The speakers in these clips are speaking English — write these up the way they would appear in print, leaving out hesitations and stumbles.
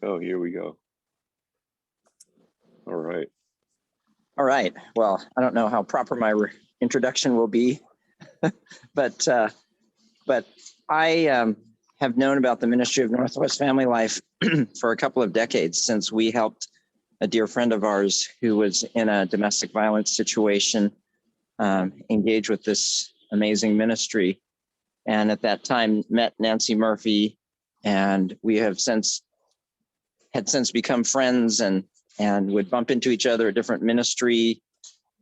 Oh, here we go. All right. All right. Well, I don't know how proper my introduction will be, but I have known about the ministry of Northwest Family Life for a couple of decades, since we helped a dear friend of ours who was in a domestic violence situation engage with this amazing ministry. And at that time met Nancy Murphy, and we have since become friends and would bump into each other at different ministry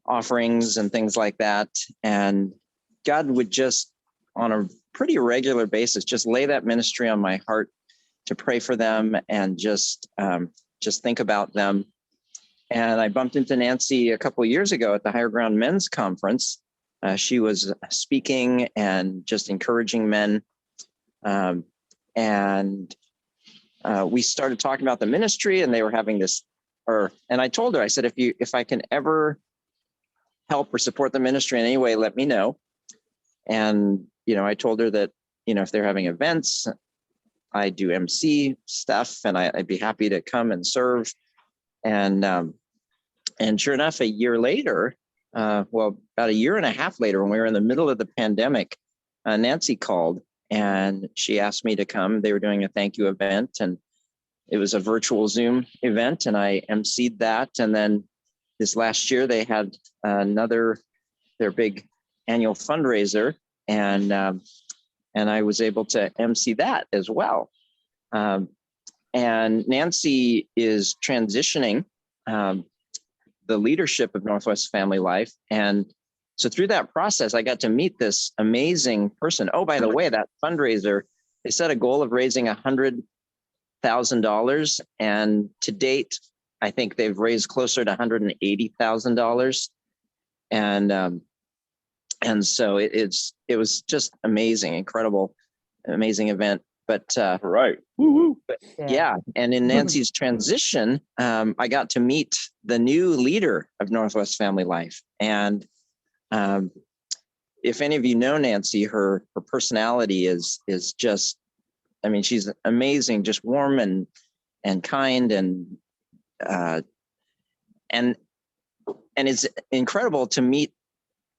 offerings and things like that. And God would just, on a pretty regular basis, just lay that ministry on my heart to pray for them and just think about them. And I bumped into Nancy a couple of years ago at the Higher Ground Men's Conference. She was speaking and just encouraging men. And we started talking about the ministry, and they were having this, and I told her, I said, if I can ever help or support the ministry in any way, let me know. And, I told her that, if they're having events, I do MC stuff, and I'd be happy to come and serve. And sure enough, a year later, about a year and a half later, when we were in the middle of the pandemic, Nancy called and she asked me to come. They were doing a thank you event, and it was a virtual Zoom event, and I emceed that. And then this last year, they had their big annual fundraiser, and I was able to MC that as well. And Nancy is transitioning the leadership of Northwest Family Life. And so through that process, I got to meet this amazing person. Oh, by the way, that fundraiser, they set a goal of raising $100,000. And to date, I think they've raised closer to $180,000. And so it was just amazing, incredible, amazing event. But right. Woo-hoo. Yeah. And in Nancy's transition, I got to meet the new leader of Northwest Family Life. And if any of you know Nancy, her personality is just, she's amazing, just warm and kind, and it's incredible to meet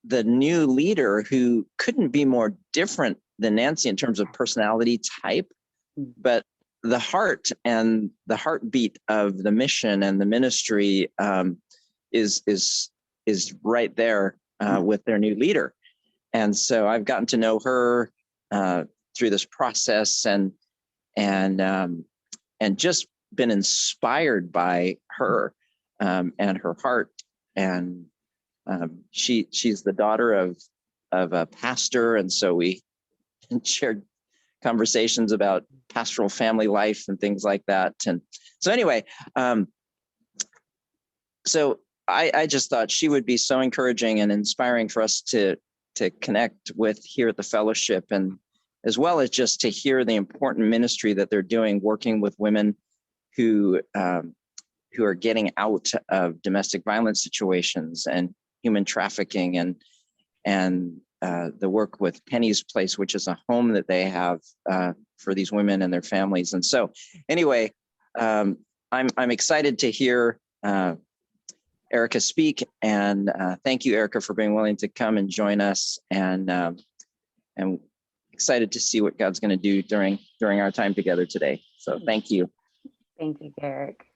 the new leader who couldn't be more different than Nancy in terms of personality type, but the heart and the heartbeat of the mission and the ministry is right there with their new leader. And so I've gotten to know her through this process, and just been inspired by her and her heart. And she's the daughter of a pastor, and so we shared conversations about pastoral family life and things like that. And so anyway, so I just thought she would be so encouraging and inspiring for us to connect with here at the fellowship, and as well as just to hear the important ministry that they're doing, working with women who are getting out of domestic violence situations and human trafficking, and the work with Penny's Place, which is a home that they have for these women and their families. And so anyway, I'm excited to hear Erika speak, and thank you, Erika, for being willing to come and join us, and excited to see what God's going to do during our time together today. So thank you. Thank you, Garrick.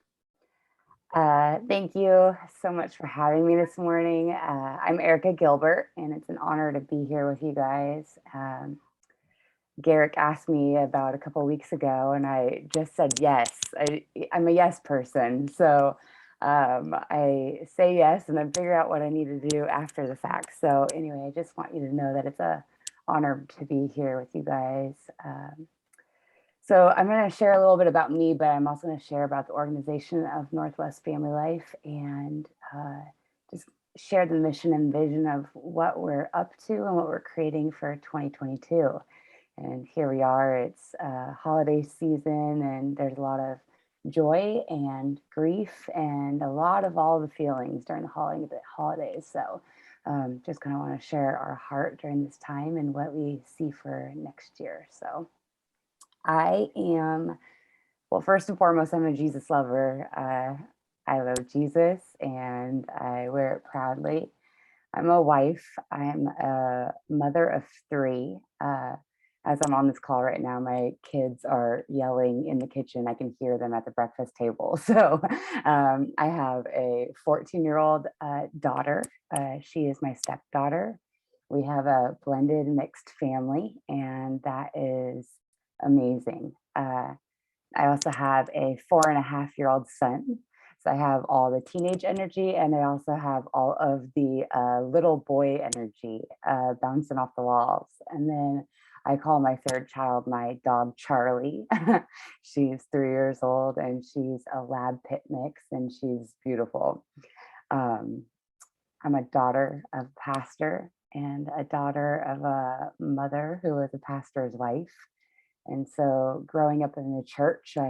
Thank you so much for having me this morning. I'm Erika Gilbert, and it's an honor to be here with you guys. Garrick asked me about a couple of weeks ago, and I just said yes. I'm a yes person. So I say yes and then figure out what I need to do after the fact. So anyway, I just want you to know that it's an honor to be here with you guys. So I'm going to share a little bit about me, but I'm also going to share about the organization of Northwest Family Life, and just share the mission and vision of what we're up to and what we're creating for 2022. And here we are, it's holiday season, and there's a lot of joy and grief and a lot of all the feelings during the holidays. So just kind of want to share our heart during this time and what we see for next year. So I am Well, first and foremost, I'm a Jesus lover. I love Jesus and I wear it proudly. I'm a wife. I'm a mother of three. As I'm on this call right now, my kids are yelling in the kitchen. I can hear them at the breakfast table. So I have a 14-year-old daughter. She is my stepdaughter. We have a blended mixed family, and that is amazing. I also have a 4.5-year-old son. So I have all the teenage energy, and I also have all of the little boy energy bouncing off the walls. And then I call my third child my dog Charlie. She's 3 years old, and she's a lab pit mix, and she's beautiful. Um, I'm a daughter of a pastor and a daughter of a mother who was a pastor's wife. And so growing up in the church, I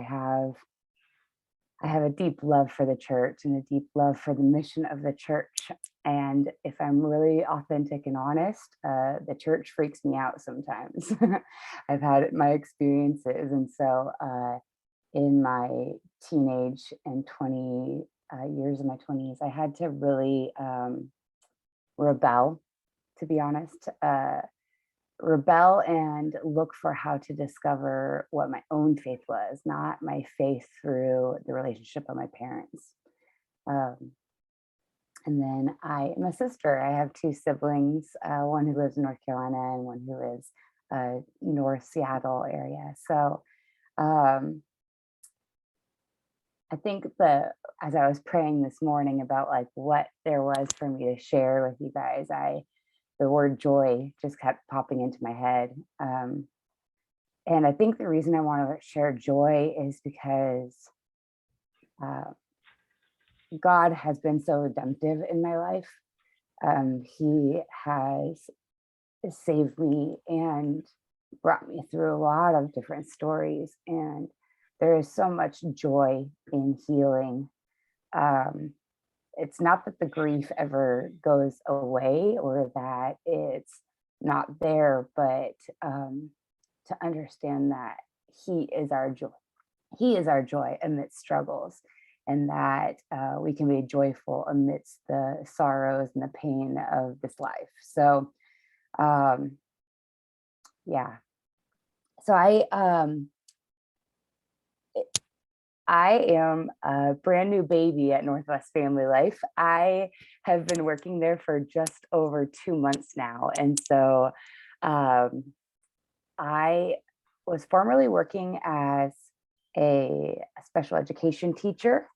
have a deep love for the church and a deep love for the mission of the church. And if I'm really authentic and honest, the church freaks me out sometimes. I've had my experiences. And so in my teenage and 20 years of my 20s, I had to really rebel, to be honest. Rebel and look for how to discover what my own faith was, not my faith through the relationship of my parents. Um, and then I am a sister. I have two siblings, one who lives in North Carolina and one who lives North Seattle area. So um, I think as I was praying this morning about like what there was for me to share with you guys, the word joy just kept popping into my head. And I think the reason I want to share joy is because uh, God has been so redemptive in my life. He has saved me and brought me through a lot of different stories. And there is so much joy in healing. It's not that the grief ever goes away or that it's not there, but to understand that He is our joy. He is our joy amidst struggles, and that we can be joyful amidst the sorrows and the pain of this life. So, yeah. So I am a brand new baby at Northwest Family Life. I have been working there for just over 2 months now. And so I was formerly working as a special education teacher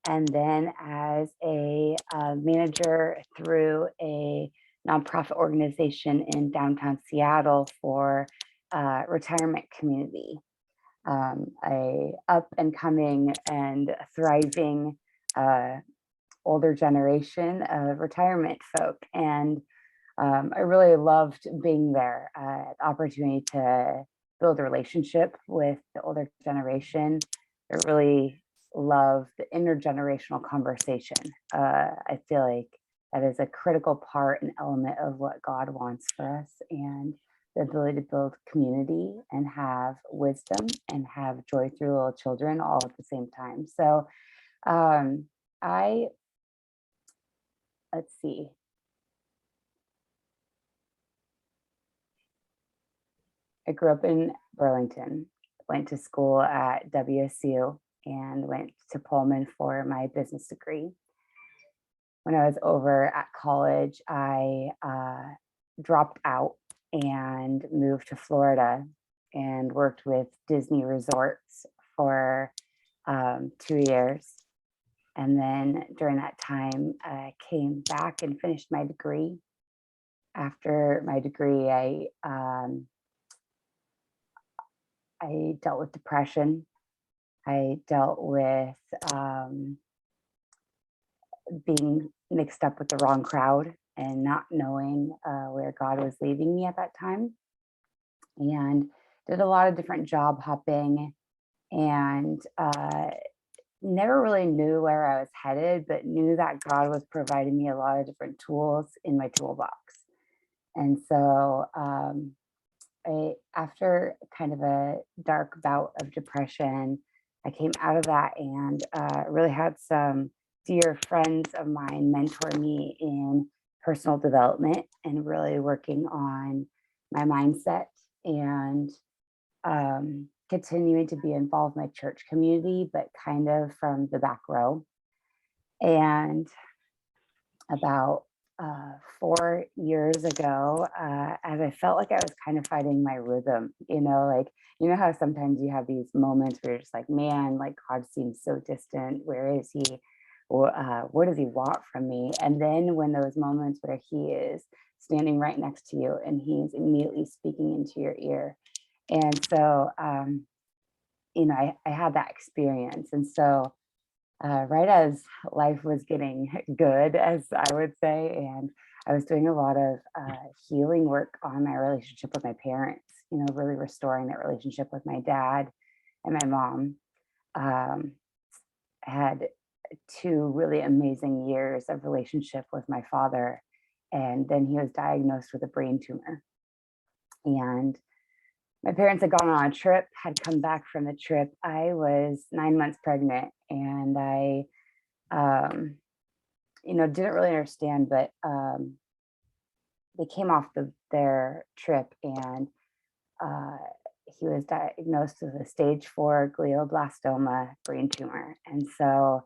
and then as a manager through a nonprofit organization in downtown Seattle for retirement community. A up and coming and thriving older generation of retirement folk. And I really loved being there, the opportunity to build a relationship with the older generation. I really love the intergenerational conversation. I feel like that is a critical part and element of what God wants for us, and the ability to build community and have wisdom and have joy through little children all at the same time. So I let's see. I grew up in Burlington, went to school at WSU, and went to Pullman for my business degree. When I was over at college, I dropped out and moved to Florida and worked with Disney resorts for 2 years. And then during that time, I came back and finished my degree. After my degree, I dealt with depression. I dealt with being mixed up with the wrong crowd and not knowing where God was leading me at that time. And did a lot of different job hopping and never really knew where I was headed, but knew that God was providing me a lot of different tools in my toolbox. And so after kind of a dark bout of depression, I came out of that and really had some dear friends of mine mentor me in personal development and really working on my mindset and continuing to be involved in my church community, but kind of from the back row. And about 4 years ago, as I felt like I was kind of finding my rhythm, like, how sometimes you have these moments where you're just like, man, like God seems so distant. Where is he? What does he want from me? And then when those moments where he is standing right next to you and he's immediately speaking into your ear. And so, I had that experience. And so, right as life was getting good, as I would say, and I was doing a lot of healing work on my relationship with my parents, really restoring that relationship with my dad and my mom. Had 2 really amazing years of relationship with my father. And then he was diagnosed with a brain tumor. And my parents had gone on a trip, had come back from the trip. I was 9 months pregnant, and I, didn't really understand, but they came off their trip, and he was diagnosed with a stage 4 glioblastoma brain tumor. And so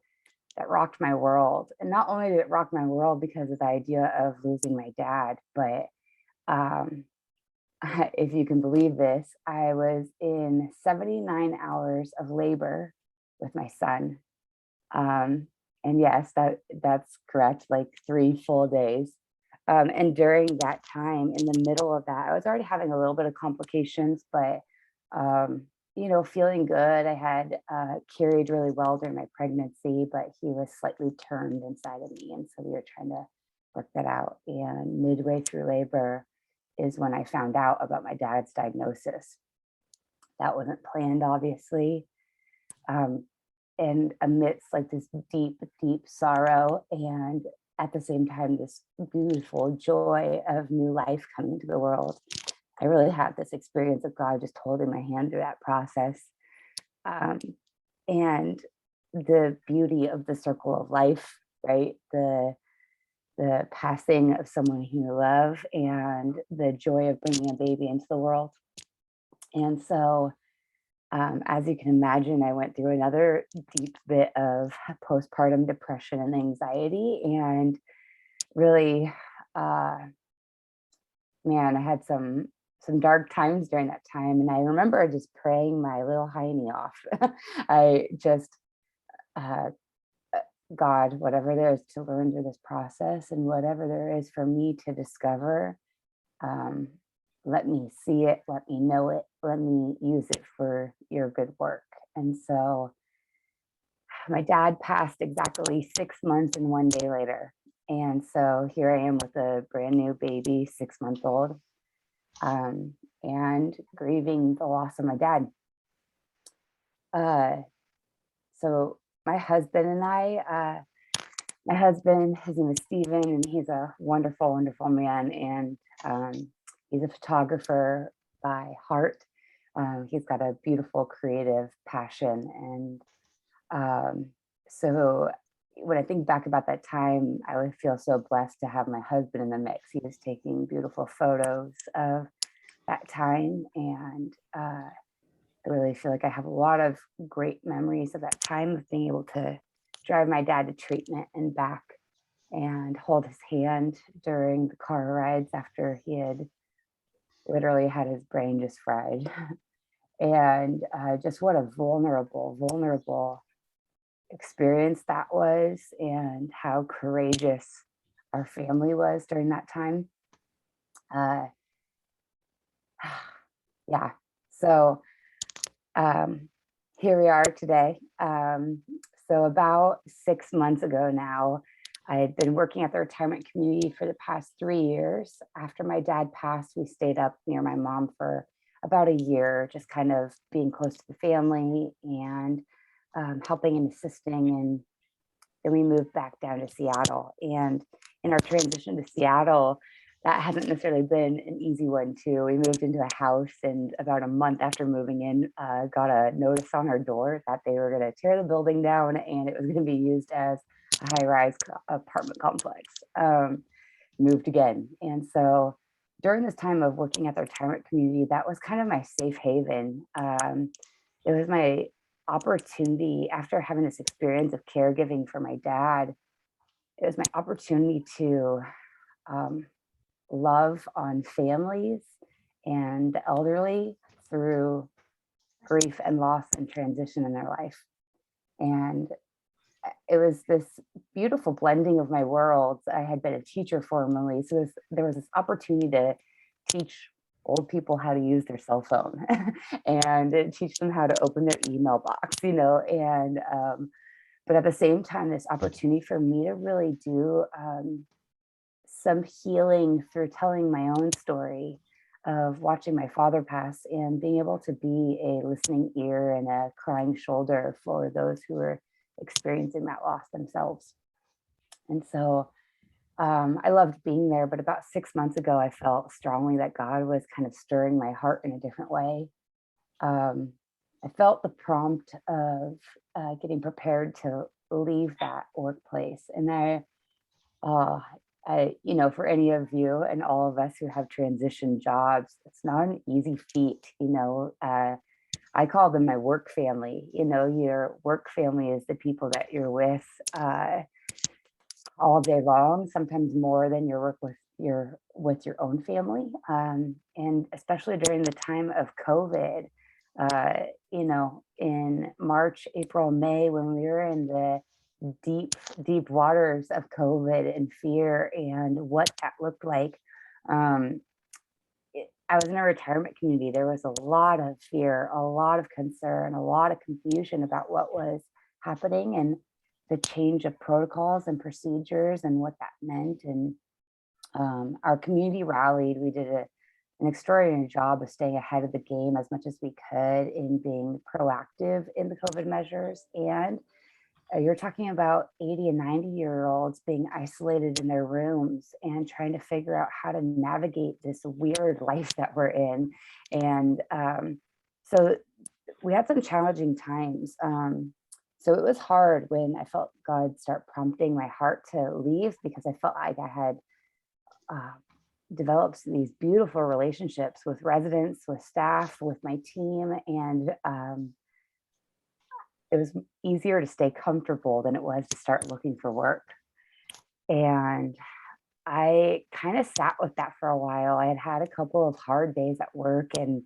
that rocked my world. And not only did it rock my world because of the idea of losing my dad, but if you can believe this, I was in 79 hours of labor with my son. And yes, that's correct, like 3 full days. And during that time, in the middle of that, I was already having a little bit of complications, but feeling good. I had carried really well during my pregnancy, but he was slightly turned inside of me. And so we were trying to work that out. And midway through labor is when I found out about my dad's diagnosis. That wasn't planned, obviously. And amidst like this deep, deep sorrow, and at the same time, this beautiful joy of new life coming to the world, I really had this experience of God just holding my hand through that process. And the beauty of the circle of life, right? The passing of someone who you love and the joy of bringing a baby into the world. And so, as you can imagine, I went through another deep bit of postpartum depression and anxiety, and really, man, I had some dark times during that time. And I remember just praying my little hiney off. I just, God, whatever there is to learn through this process and whatever there is for me to discover, let me see it, let me know it, let me use it for your good work. And so my dad passed exactly 6 months and 1 day later. And so here I am with a brand new baby, 6-month-old, and grieving the loss of my dad. So my husband and I, my husband, his name is Steven, and he's a wonderful, wonderful man. And he's a photographer by heart. He's got a beautiful creative passion. And so when I think back about that time, I would feel so blessed to have my husband in the mix. He was taking beautiful photos of that time. And I really feel like I have a lot of great memories of that time of being able to drive my dad to treatment and back and hold his hand during the car rides after he had literally had his brain just fried. And just what a vulnerable experience that was, and how courageous our family was during that time. Yeah, so here we are today. So about 6 months ago now, I had been working at the retirement community for the past 3 years. After my dad passed, we stayed up near my mom for about a year, just kind of being close to the family and helping and assisting. And then we moved back down to Seattle. And in our transition to Seattle, that hasn't necessarily been an easy one too. We moved into a house, and about a month after moving in, got a notice on our door that they were going to tear the building down and it was going to be used as a high-rise apartment complex. Moved again. And so during this time of working at the retirement community, that was kind of my safe haven. It was my opportunity after having this experience of caregiving for my dad. It was my opportunity to love on families and the elderly through grief and loss and transition in their life. And it was this beautiful blending of my worlds. I had been a teacher formerly, so there was this opportunity to teach old people how to use their cell phone and teach them how to open their email box, and but at the same time, this opportunity for me to really do some healing through telling my own story of watching my father pass and being able to be a listening ear and a crying shoulder for those who are experiencing that loss themselves. And so I loved being there, but about 6 months ago, I felt strongly that God was kind of stirring my heart in a different way. I felt the prompt of getting prepared to leave that workplace. And for any of you and all of us who have transition jobs, it's not an easy feat. I call them my work family. Your work family is the people that you're with all day long, sometimes more than your work with your own family. And especially during the time of COVID, in March, April, May, when we were in the deep waters of COVID and fear and what that looked like. I was in a retirement community. There was a lot of fear, a lot of concern, a lot of confusion about what was happening and the change of protocols and procedures and what that meant. And our community rallied. We did an extraordinary job of staying ahead of the game as much as we could in being proactive in the COVID measures. And you're talking about 80 and 90-year-olds being isolated in their rooms and trying to figure out how to navigate this weird life that we're in. And so we had some challenging times. So it was hard when I felt God start prompting my heart to leave, because I felt like I had developed these beautiful relationships with residents, with staff, with my team. And it was easier to stay comfortable than it was to start looking for work. And I kind of sat with that for a while. I had had a couple of hard days at work, and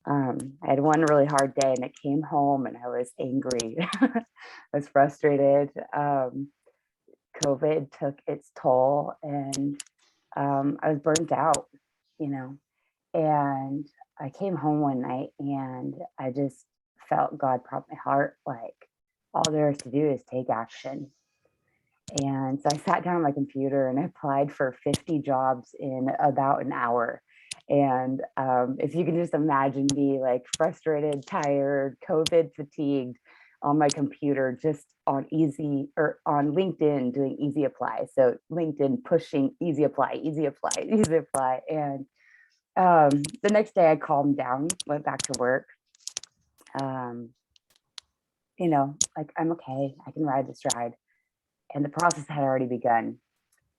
I had one really hard day, and I came home and I was angry. I was frustrated. COVID took its toll, and I was burnt out, and I came home one night and I just felt God prompt my heart, like, all there is to do is take action. And so I sat down on my computer and I applied for 50 jobs in about an hour. And if you can just imagine me, like, frustrated, tired, COVID fatigued, on my computer, just on LinkedIn doing easy apply. So LinkedIn pushing easy apply, easy apply, easy apply. And the next day I calmed down, went back to work. Like, I'm okay, I can ride this ride. And the process had already begun.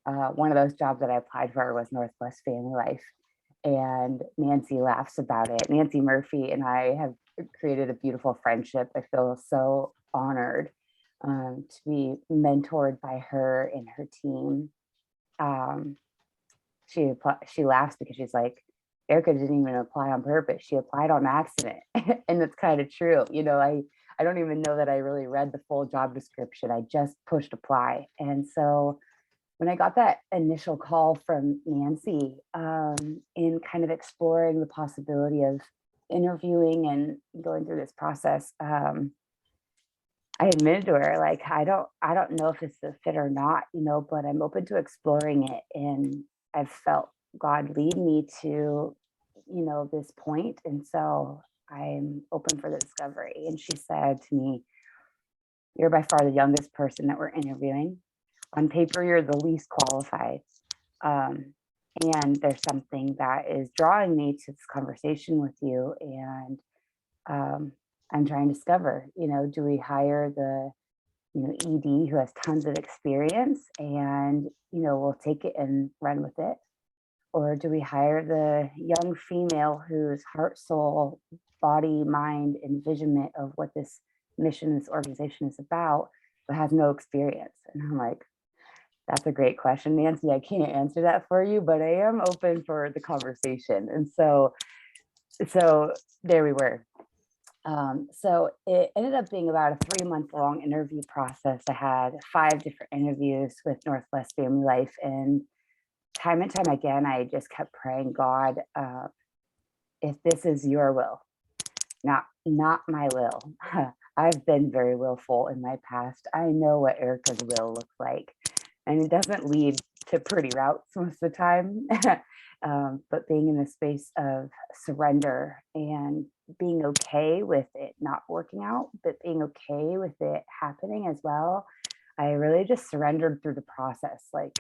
One of those jobs that I applied for was Northwest Family Life. And Nancy laughs about it. Nancy Murphy and I have created a beautiful friendship. I feel so honored to be mentored by her and her team. She laughs because she's like, Erika didn't even apply on purpose. She applied on accident. And that's kind of true. I don't even know that I really read the full job description. I just pushed apply. And so when I got that initial call from Nancy in kind of exploring the possibility of interviewing and going through this process, I admitted to her, like, I don't know if it's a fit or not, but I'm open to exploring it. And I've felt God lead me to, this point. And so I'm open for the discovery. And she said to me, you're by far the youngest person that we're interviewing. On paper, you're the least qualified. And there's something that is drawing me to this conversation with you. And I'm trying to discover, do we hire the, ED who has tons of experience and, we'll take it and run with it? Or do we hire the young female whose heart, soul, body, mind, envisionment of what this mission, this organization is about, but has no experience? And I'm like, that's a great question, Nancy. I can't answer that for you, but I am open for the conversation. And so there we were. So it ended up being about a 3-month long interview process. I had 5 different interviews with Northwest Family Life, and time again, I just kept praying, God, if this is your will, not my will. I've been very willful in my past. I know what Erika's will looks like, and it doesn't lead to pretty routes most of the time. But being in the space of surrender and being okay with it not working out, but being okay with it happening as well, I really just surrendered through the process. Like,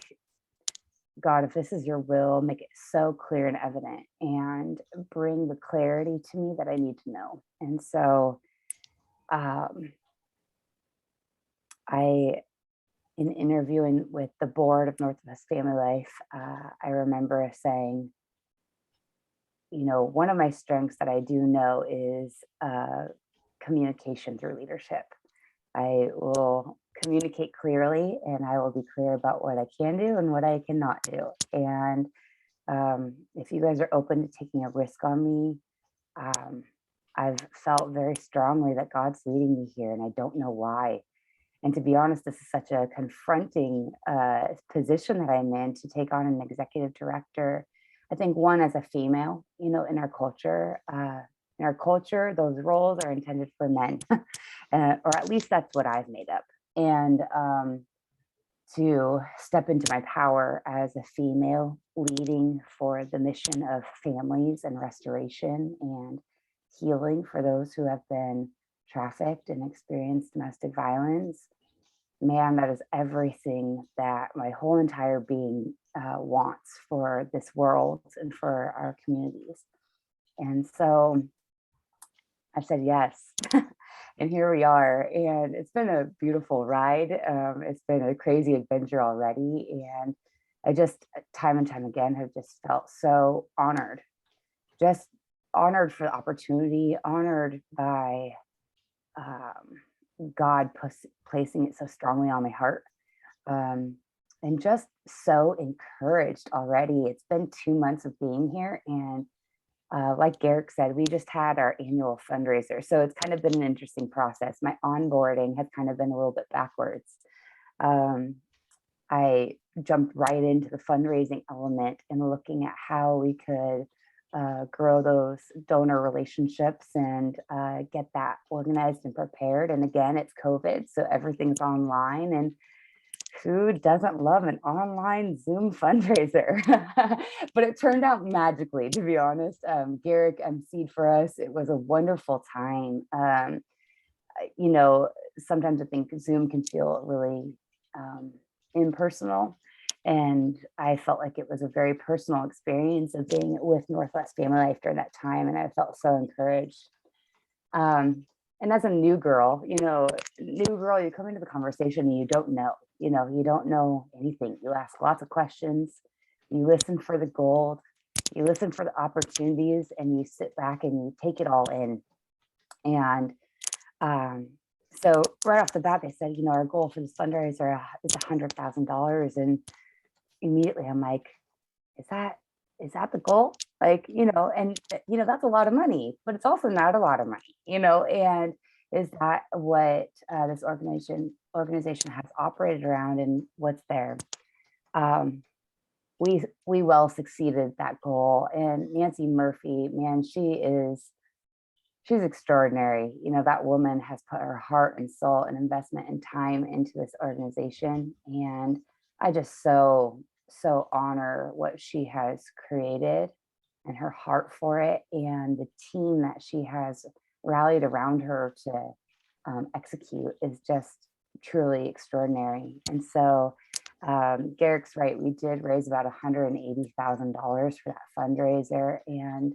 God, if this is your will, make it so clear and evident and bring the clarity to me that I need to know. And so in interviewing with the board of Northwest Family Life, I remember saying, one of my strengths that I do know is communication through leadership. I will communicate clearly, and I will be clear about what I can do and what I cannot do. And if you guys are open to taking a risk on me, I've felt very strongly that God's leading me here, and I don't know why. And to be honest, this is such a confronting position that I'm in, to take on an executive director. I think, one, as a female, in our culture, those roles are intended for men, or at least that's what I've made up. And to step into my power as a female leading for the mission of families and restoration and healing for those who have been trafficked and experienced domestic violence, man, that is everything that my whole entire being wants for this world and for our communities. And so I said yes. And here we are. And it's been a beautiful ride. It's been a crazy adventure already. And I just, time and time again, have just felt so honored, just honored for the opportunity, honored by God placing it so strongly on my heart, and just so encouraged already. It's been 2 months of being here, and like Garrick said, we just had our annual fundraiser, so it's kind of been an interesting process. My onboarding has kind of been a little bit backwards. I jumped right into the fundraising element and looking at how we could grow those donor relationships and get that organized and prepared. And again, it's COVID, so everything's online, and who doesn't love an online Zoom fundraiser? But it turned out magically, to be honest. Garrick emceed for us. It was a wonderful time. Sometimes I think Zoom can feel really impersonal. And I felt like it was a very personal experience of being with Northwest Family Life during that time. And I felt so encouraged. And as a new girl, you come into the conversation and you don't know anything. You ask lots of questions, you listen for the gold, you listen for the opportunities, and you sit back and you take it all in. And so right off the bat, they said, our goal for this fundraiser is $100,000. And immediately I'm like, is that the goal? And that's a lot of money, but it's also not a lot of money, and is that what this organization has operated around, and what's there? We well succeeded that goal. And Nancy Murphy, man, she's extraordinary. That woman has put her heart and soul and investment and time into this organization. And I just so honor what she has created and her heart for it, and the team that she has rallied around her to execute is just truly extraordinary. And so Garrick's right. We did raise about $180,000 for that fundraiser. And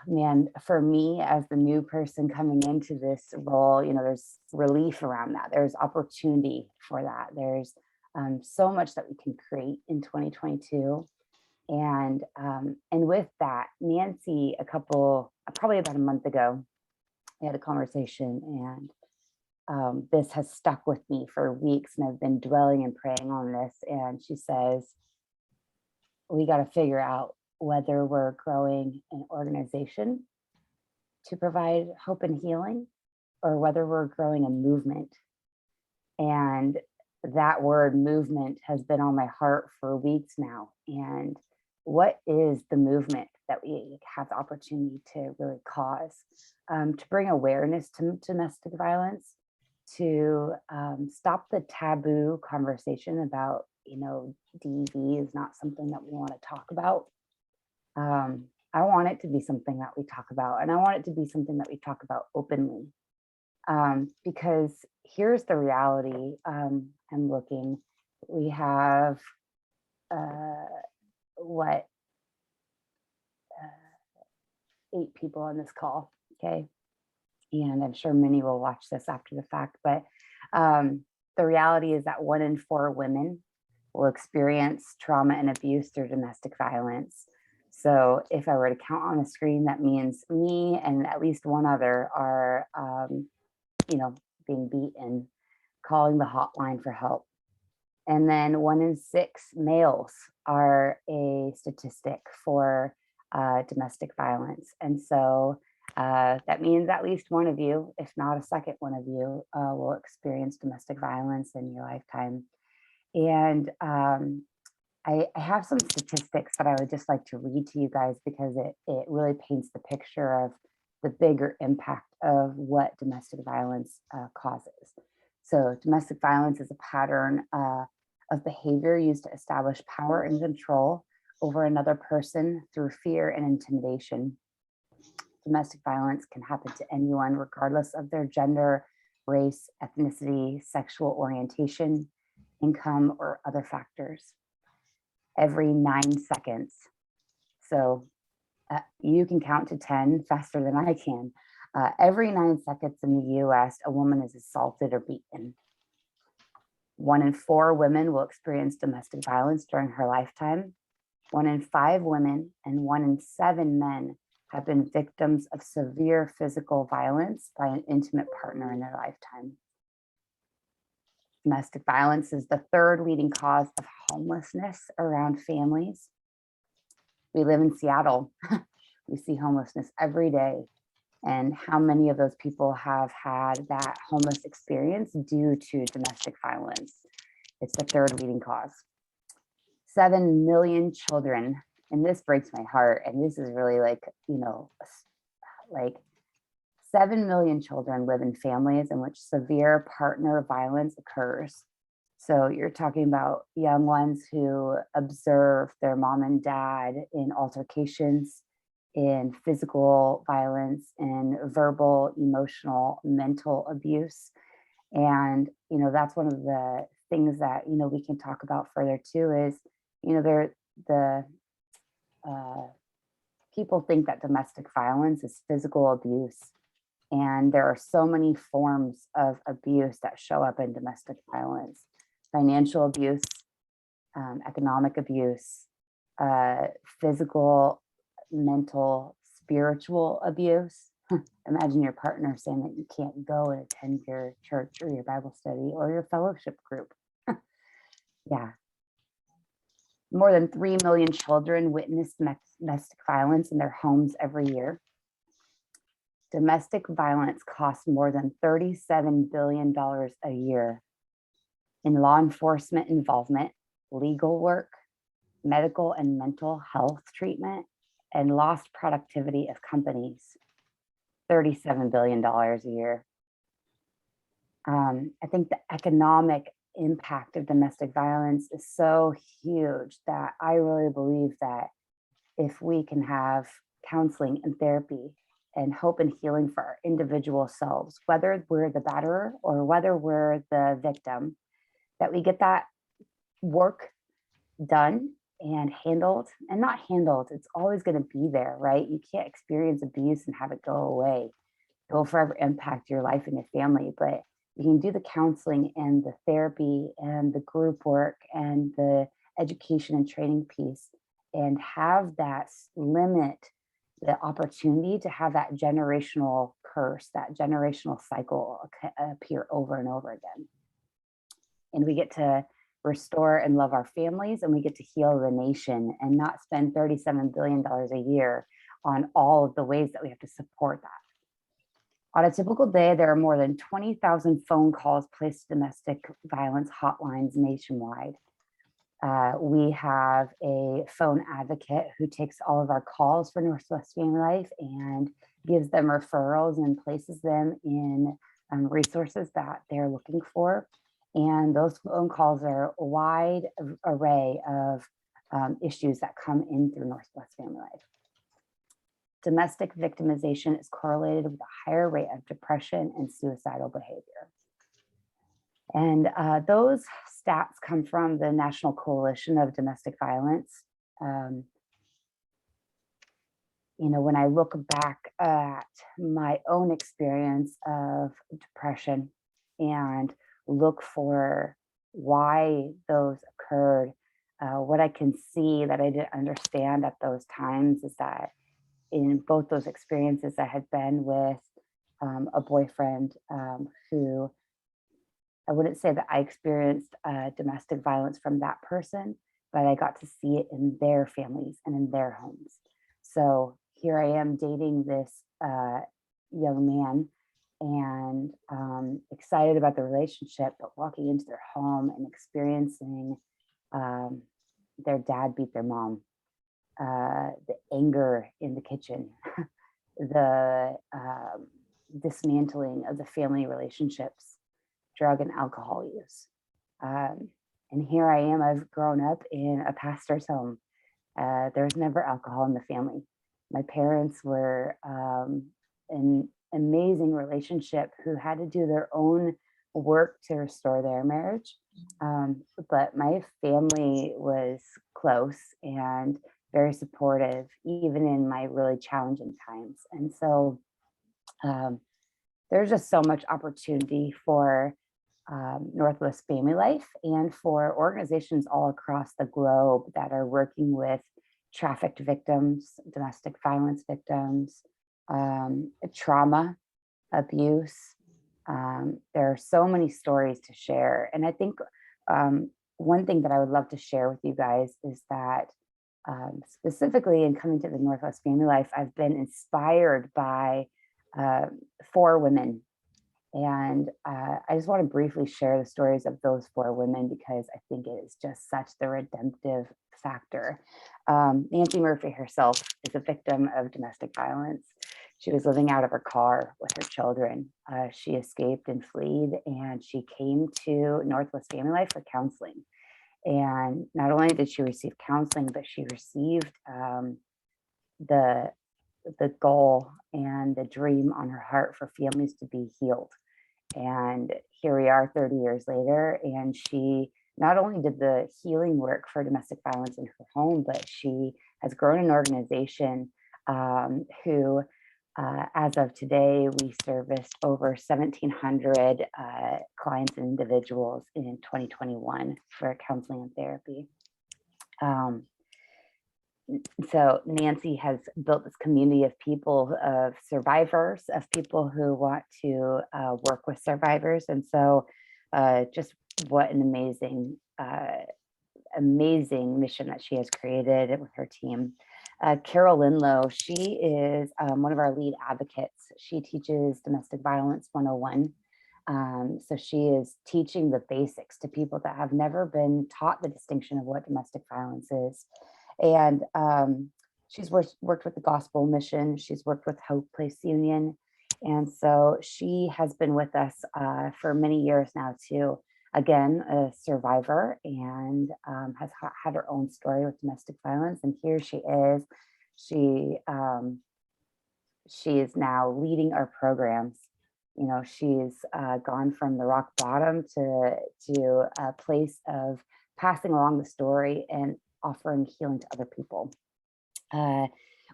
man, for me as the new person coming into this role, there's relief around that. There's opportunity for that. There's so much that we can create in 2022. And with that, Nancy, probably about a month ago, we had a conversation, and this has stuck with me for weeks, and I've been dwelling and praying on this. And she says, we got to figure out whether we're growing an organization to provide hope and healing, or whether we're growing a movement. And that word movement has been on my heart for weeks now. And what is the movement that we have the opportunity to really cause, to bring awareness to domestic violence, to stop the taboo conversation about, DV is not something that we want to talk about. I want it to be something that we talk about, and I want it to be something that we talk about openly. Because here's the reality. I'm looking, we have 8 people on this call, okay? And I'm sure many will watch this after the fact, but the reality is that 1 in 4 women will experience trauma and abuse through domestic violence. So if I were to count on a screen, that means me and at least one other are, being beaten, calling the hotline for help. And then 1 in 6 males are a statistic for domestic violence. And so that means at least one of you, if not a second one of you, will experience domestic violence in your lifetime. And I have some statistics that I would just like to read to you guys, because it really paints the picture of the bigger impact of what domestic violence causes. So domestic violence is a pattern of behavior used to establish power and control over another person through fear and intimidation. Domestic violence can happen to anyone, regardless of their gender, race, ethnicity, sexual orientation, income, or other factors. Every 9 seconds. So you can count to 10 faster than I can. Every 9 seconds in the US, a woman is assaulted or beaten. 1 in 4 women will experience domestic violence during her lifetime. 1 in 5 women and 1 in 7 men have been victims of severe physical violence by an intimate partner in their lifetime. Domestic violence is the 3rd leading cause of homelessness around families. We live in Seattle. We see homelessness every day. And how many of those people have had that homeless experience due to domestic violence? It's the 3rd leading cause. 7 million children, and this breaks my heart, and this is really like 7 million children live in families in which severe partner violence occurs. So you're talking about young ones who observe their mom and dad in altercations, in physical violence, in verbal, emotional, mental abuse. And, that's one of the things that, we can talk about further too is, people think that domestic violence is physical abuse. And there are so many forms of abuse that show up in domestic violence: financial abuse, economic abuse, physical, mental, spiritual abuse. Imagine your partner saying that you can't go and attend your church or your Bible study or your fellowship group. Yeah. More than 3 million children witness domestic violence in their homes every year. Domestic violence costs more than $37 billion a year in law enforcement involvement, legal work, medical and mental health treatment, and lost productivity of companies. $37 billion a year. I think the economic impact of domestic violence is so huge that I really believe that if we can have counseling and therapy and hope and healing for our individual selves, whether we're the batterer or whether we're the victim, that we get that work done and handled, and not handled, it's always going to be there, right? You can't experience abuse and have it go away. It will forever impact your life and your family, but you can do the counseling and the therapy and the group work and the education and training piece and have that limit the opportunity to have that generational curse, that generational cycle appear over and over again. And we get to restore and love our families, and we get to heal the nation and not spend $37 billion a year on all of the ways that we have to support that. On a typical day, there are more than 20,000 phone calls placed to domestic violence hotlines nationwide. We have a phone advocate who takes all of our calls for Northwest Family Life and gives them referrals and places them in resources that they're looking for. And those phone calls are a wide array of issues that come in through Northwest Family Life. Domestic victimization is correlated with a higher rate of depression and suicidal behavior. And those stats come from the National Coalition of Domestic Violence. When I look back at my own experience of depression and look for why those occurred, what I can see that I didn't understand at those times is that in both those experiences, I had been with a boyfriend who, I wouldn't say that I experienced domestic violence from that person, but I got to see it in their families and in their homes. So here I am dating this young man and excited about the relationship, but walking into their home and experiencing their dad beat their mom, the anger in the kitchen, the dismantling of the family relationships, drug and alcohol use. And here I am, I've grown up in a pastor's home. There was never alcohol in the family. My parents were an amazing relationship who had to do their own work to restore their marriage. But my family was close and very supportive, even in my really challenging times. And so there's just so much opportunity for Northwest Family Life and for organizations all across the globe that are working with trafficked victims, domestic violence victims, trauma, abuse. There are so many stories to share. And I think one thing that I would love to share with you guys is that specifically in coming to the Northwest Family Life, I've been inspired by 4 women. And I just want to briefly share the stories of those 4 women because I think it is just such the redemptive factor. Nancy Murphy herself is a victim of domestic violence. She was living out of her car with her children. She escaped and fled, and she came to Northwest Family Life for counseling. And not only did she receive counseling, but she received the goal and the dream on her heart for families to be healed. And here we are 30 years later, and she not only did the healing work for domestic violence in her home, but she has grown an organization who, as of today, we serviced over 1,700 clients and individuals in 2021 for counseling and therapy. So Nancy has built this community of people, of survivors, of people who want to work with survivors. And so just what an amazing, amazing mission that she has created with her team. Carol Linlow, she is one of our lead advocates. She teaches Domestic Violence 101. So she is teaching the basics to people that have never been taught the distinction of what domestic violence is. And she's worked with the Gospel Mission. She's worked with Hope Place Union. And so she has been with us for many years now too. Again, a survivor, and has had her own story with domestic violence. And here she is. She is now leading our programs. You know, she's gone from the rock bottom to a place of passing along the story and offering healing to other people.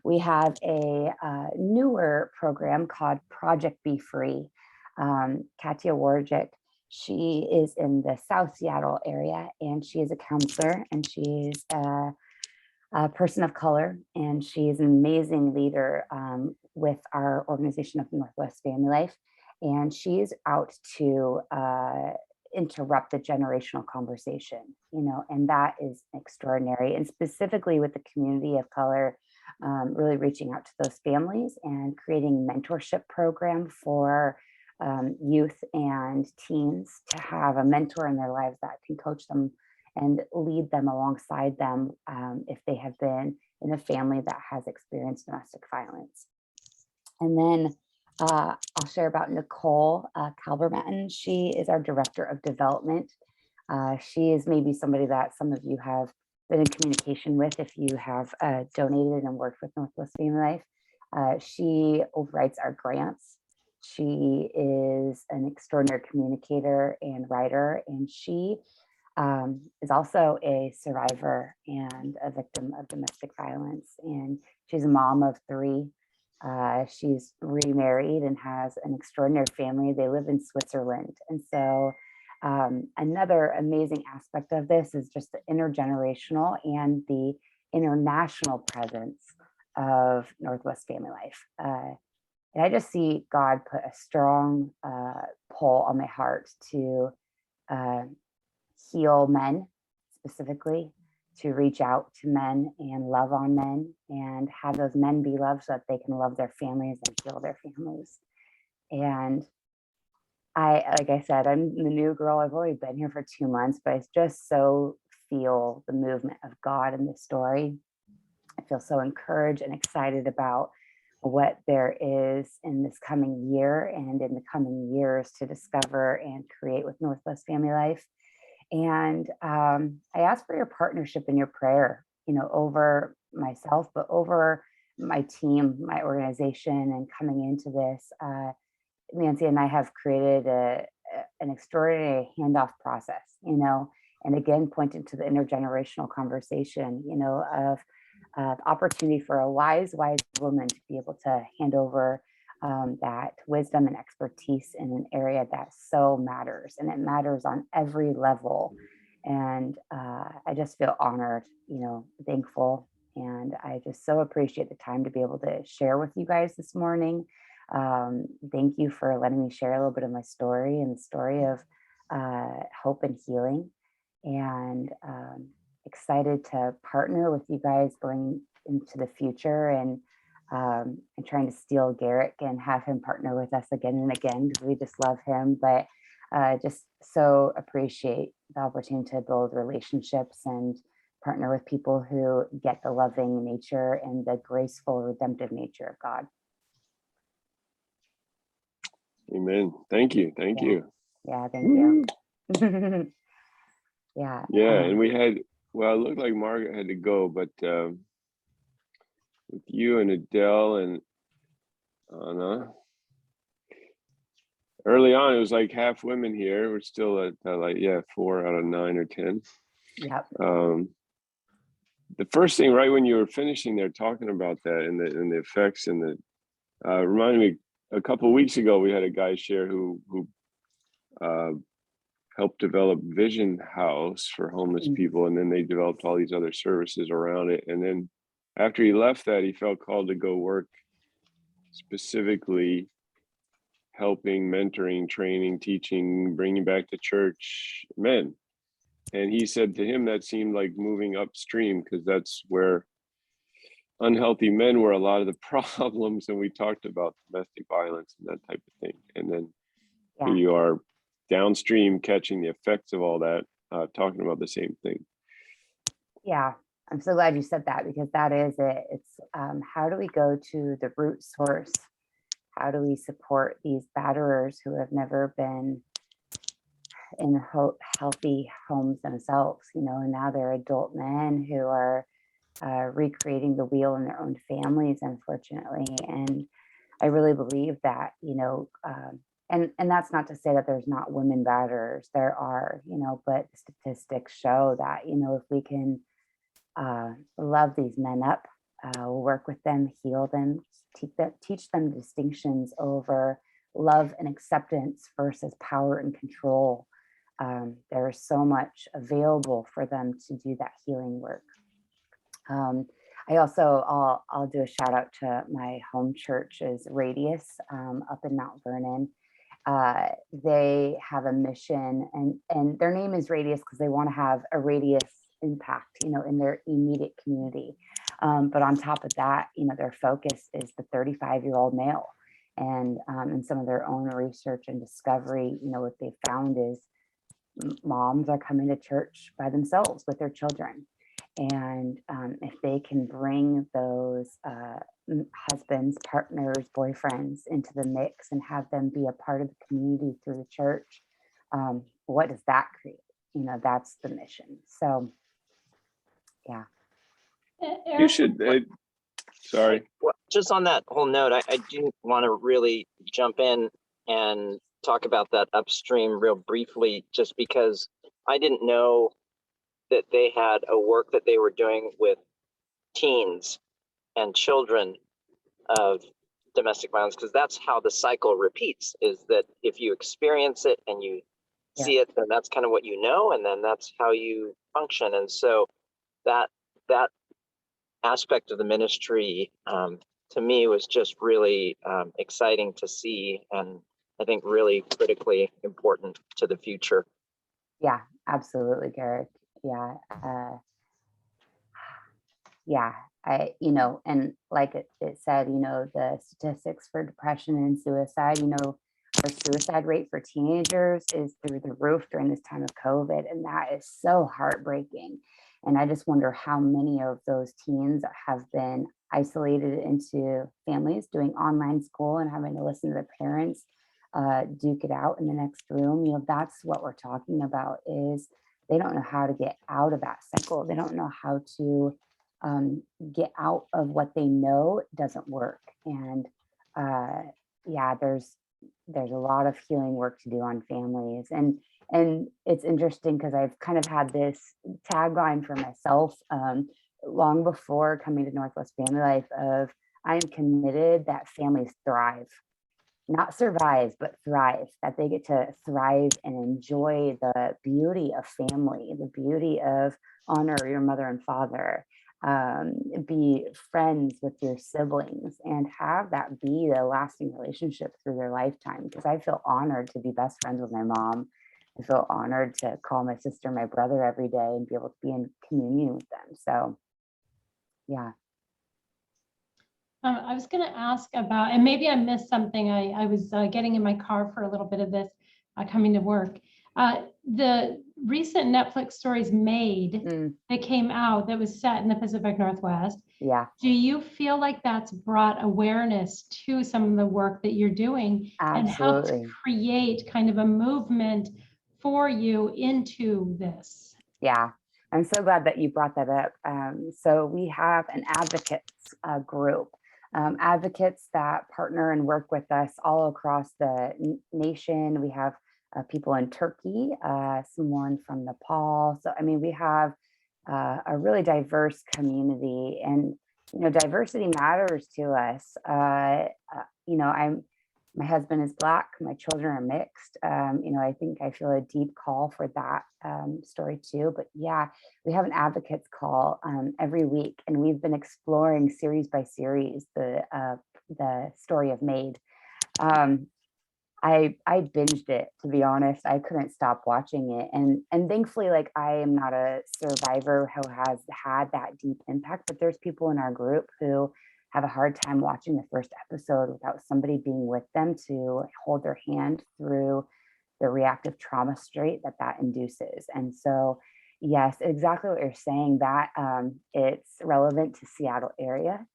We have a newer program called Project Be Free. Katya Warjic, she is in the South Seattle area, and she is a counselor, and she's a person of color, and she is an amazing leader with our organization of Northwest Family Life. And she's out to interrupt the generational conversation, and that is extraordinary. And specifically with the community of color, really reaching out to those families and creating mentorship program for youth and teens to have a mentor in their lives that can coach them and lead them alongside them if they have been in a family that has experienced domestic violence. And then I'll share about Nicole Calvermatten. She is our Director of Development. She is maybe somebody that some of you have been in communication with if you have donated and worked with Northwest Family Life. She overwrites our grants. She is an extraordinary communicator and writer, and she is also a survivor and a victim of domestic violence. And she's a mom of 3. She's remarried and has an extraordinary family. They live in Switzerland. And so another amazing aspect of this is just the intergenerational and the international presence of Northwest Family Life. And I just see God put a strong pull on my heart to heal men specifically, to reach out to men and love on men and have those men be loved so that they can love their families and heal their families. And like I said, I'm the new girl. I've only been here for 2 months, but I just so feel the movement of God in this story. I feel so encouraged and excited about what there is in this coming year and in the coming years to discover and create with Northwest Family Life. And I ask for your partnership and your prayer, over myself, but over my team, my organization, and coming into this. Nancy and I have created an extraordinary handoff process, and again, pointing to the intergenerational conversation, of the opportunity for a wise woman to be able to hand over that wisdom and expertise in an area that so matters, and it matters on every level. And I just feel honored, thankful, and I just so appreciate the time to be able to share with you guys this morning. Thank you for letting me share a little bit of my story and the story of hope and healing, and excited to partner with you guys going into the future, and trying to steal Garrick and have him partner with us again and again, because we just love him. But just so appreciate the opportunity to build relationships and partner with people who get the loving nature and the graceful, redemptive nature of God. Amen. Thank you. Thank you. Yeah, thank you. Yeah. Yeah, and we had, well, it looked like Margaret had to go, but with you and Adele and Anna, early on, it was like half women here. We're still at 4 out of 9 or 10. Yep. The first thing, right when you were finishing there, talking about that and the effects and the reminded me a couple of weeks ago, we had a guy share who helped develop Vision House for homeless people, and then they developed all these other services around it. And then after he left that, he felt called to go work specifically helping, mentoring, training, teaching, bringing back to church men. And he said to him that seemed like moving upstream, because that's where unhealthy men were a lot of the problems. And we talked about domestic violence and that type of thing. And then here you are downstream catching the effects of all that, talking about the same thing. Yeah, I'm so glad you said that, because that is it. It's how do we go to the root source? How do we support these batterers who have never been in healthy homes themselves, and now they're adult men who are recreating the wheel in their own families, unfortunately. And I really believe that, and that's not to say that there's not women batterers. There are, but statistics show that, if we can love these men up, work with them, heal them, teach them distinctions over love and acceptance versus power and control. There is so much available for them to do that healing work. I also, I'll do a shout out to my home church's Radius up in Mount Vernon. They have a mission, and their name is Radius because they want to have a radius impact, in their immediate community. But on top of that, their focus is the 35-year-old male. And in some of their own research and discovery, what they found is moms are coming to church by themselves with their children. And if they can bring those husbands, partners, boyfriends into the mix and have them be a part of the community through the church, what does that create? That's the mission. So, yeah. You should, sorry. Well, just on that whole note, I do want to really jump in and talk about that upstream real briefly, just because I didn't know that they had a work that they were doing with teens and children of domestic violence, because that's how the cycle repeats, is that if you experience it and you see it, then that's kind of what you know, and then that's how you function. And so that aspect of the ministry to me was just really exciting to see, and I think really critically important to the future. Yeah, absolutely, Garrett. Yeah. And like it said, the statistics for depression and suicide, our suicide rate for teenagers is through the roof during this time of COVID. And that is so heartbreaking. And I just wonder how many of those teens have been isolated into families doing online school and having to listen to their parents duke it out in the next room. That's what we're talking about, is they don't know how to get out of that cycle. They don't know how to get out of what they know doesn't work. And there's a lot of healing work to do on families. And it's interesting because I've kind of had this tagline for myself long before coming to Northwest Family Life of, I am committed that families thrive, not survive, but thrive, that they get to thrive and enjoy the beauty of family, the beauty of honor your mother and father, be friends with your siblings, and have that be the lasting relationship through their lifetime. Because I feel honored to be best friends with my mom. I feel honored to call my sister my brother every day and be able to be in communion with them. So, yeah. I was going to ask about, and maybe I missed something. I was getting in my car for a little bit of this coming to work. The recent Netflix stories Made that came out that was set in the Pacific Northwest. Yeah. Do you feel like that's brought awareness to some of the work that you're doing? Absolutely. And helped create kind of a movement for you into this? Yeah. I'm so glad that you brought that up. So we have an advocates group, advocates that partner and work with us all across the nation. We have people in Turkey, someone from Nepal. So, we have a really diverse community, and, diversity matters to us. My husband is Black, my children are mixed. I think I feel a deep call for that story too. But yeah, we have an advocates call every week, and we've been exploring series by series the story of Made. I binged it, to be honest. I couldn't stop watching it. And thankfully, like, I am not a survivor who has had that deep impact, but there's people in our group who have a hard time watching the first episode without somebody being with them to hold their hand through the reactive trauma state that induces. And so, yes, exactly what you're saying, that it's relevant to Seattle area.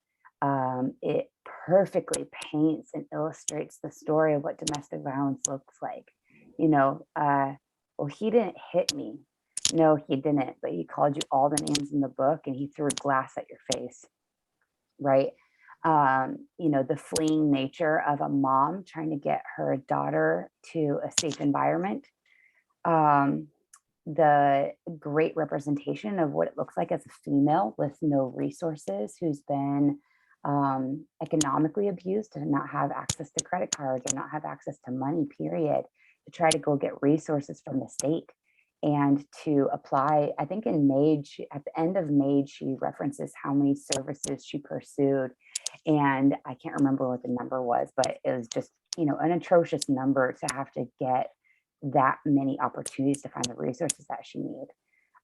It perfectly paints and illustrates the story of what domestic violence looks like. Well, he didn't hit me. No, he didn't, but he called you all the names in the book and he threw a glass at your face. Right. You know, the fleeing nature of a mom trying to get her daughter to a safe environment. The great representation of what it looks like as a female with no resources, who's been economically abused and not have access to credit cards or not have access to money, period, to try to go get resources from the state and to apply. I think in Made, at the end of Made, she references how many services she pursued. And I can't remember what the number was, but it was just, you know, an atrocious number to have to get that many opportunities to find the resources that she needed,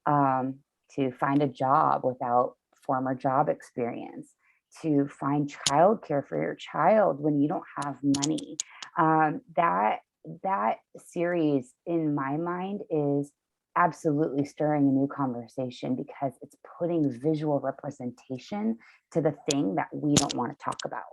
to find a job without former job experience, to find childcare for your child when you don't have money. That series, in my mind, is absolutely stirring a new conversation because it's putting visual representation to the thing that we don't want to talk about.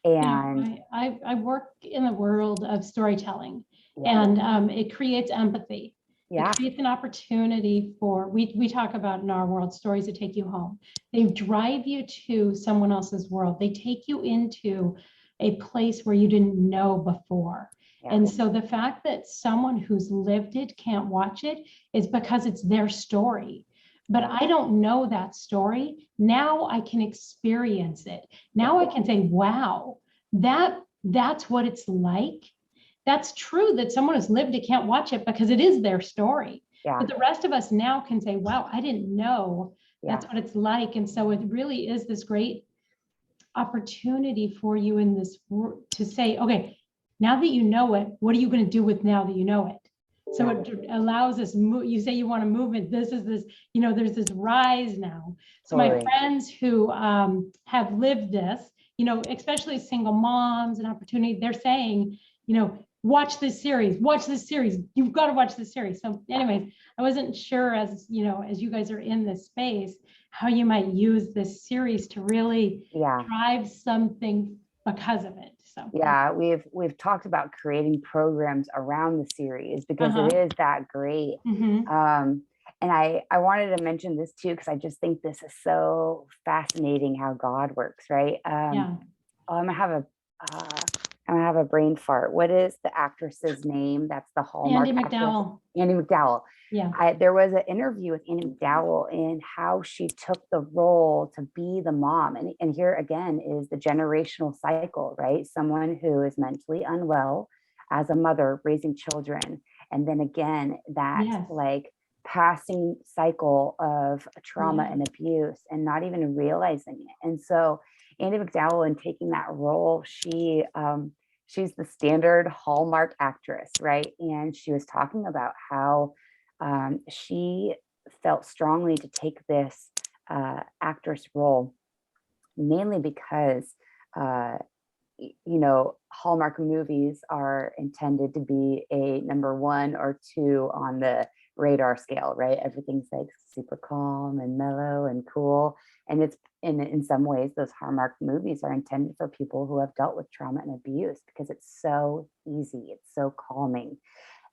And I work in the world of storytelling, yeah, and it creates empathy. yeah, It creates an opportunity for, we talk about in our world, stories that take you home. They drive you to someone else's world. They take you into a place where you didn't know before. yeah. And so the fact that someone who's lived it can't watch it is because it's their story. But I don't know that story. Now I can experience it. Now I can say, wow, that's what it's like. That's true that someone who's lived it can't watch it because it is their story. Yeah. But the rest of us now can say, wow, I didn't know that's Yeah. what it's like. And so it really is this great opportunity for you in this to say, okay, now that you know it, what are you going to do with now that you know it? So it allows us, you say you want a movement, this is this, you know, there's this rise now. So my friends who have lived this, you know, especially single moms and opportunity, they're saying, you know, watch this series, you've got to watch this series. So anyways, I wasn't sure, as you know, as you guys are in this space, how you might use this series to really drive something because of it. So yeah, we've talked about creating programs around the series because it is that great. And I wanted to mention this too, because I just think this is so fascinating how God works, right? I'm gonna have a brain fart. What is the actress's name? That's the Hallmark Andie actress. MacDowell. Andie MacDowell. Yeah. There was an interview with Andie MacDowell in how she took the role to be the mom. And here again is the generational cycle, right? Someone who is mentally unwell as a mother raising children. And then again, that like passing cycle of trauma and abuse and not even realizing it. And so Andie MacDowell, in taking that role, she's the standard Hallmark actress, right? And she was talking about how she felt strongly to take this actress role, mainly because, you know, Hallmark movies are intended to be a number 1 or 2 on the radar scale, right? Everything's like super calm and mellow and cool. And it's in some ways, those Hallmark movies are intended for people who have dealt with trauma and abuse because it's so easy, it's so calming.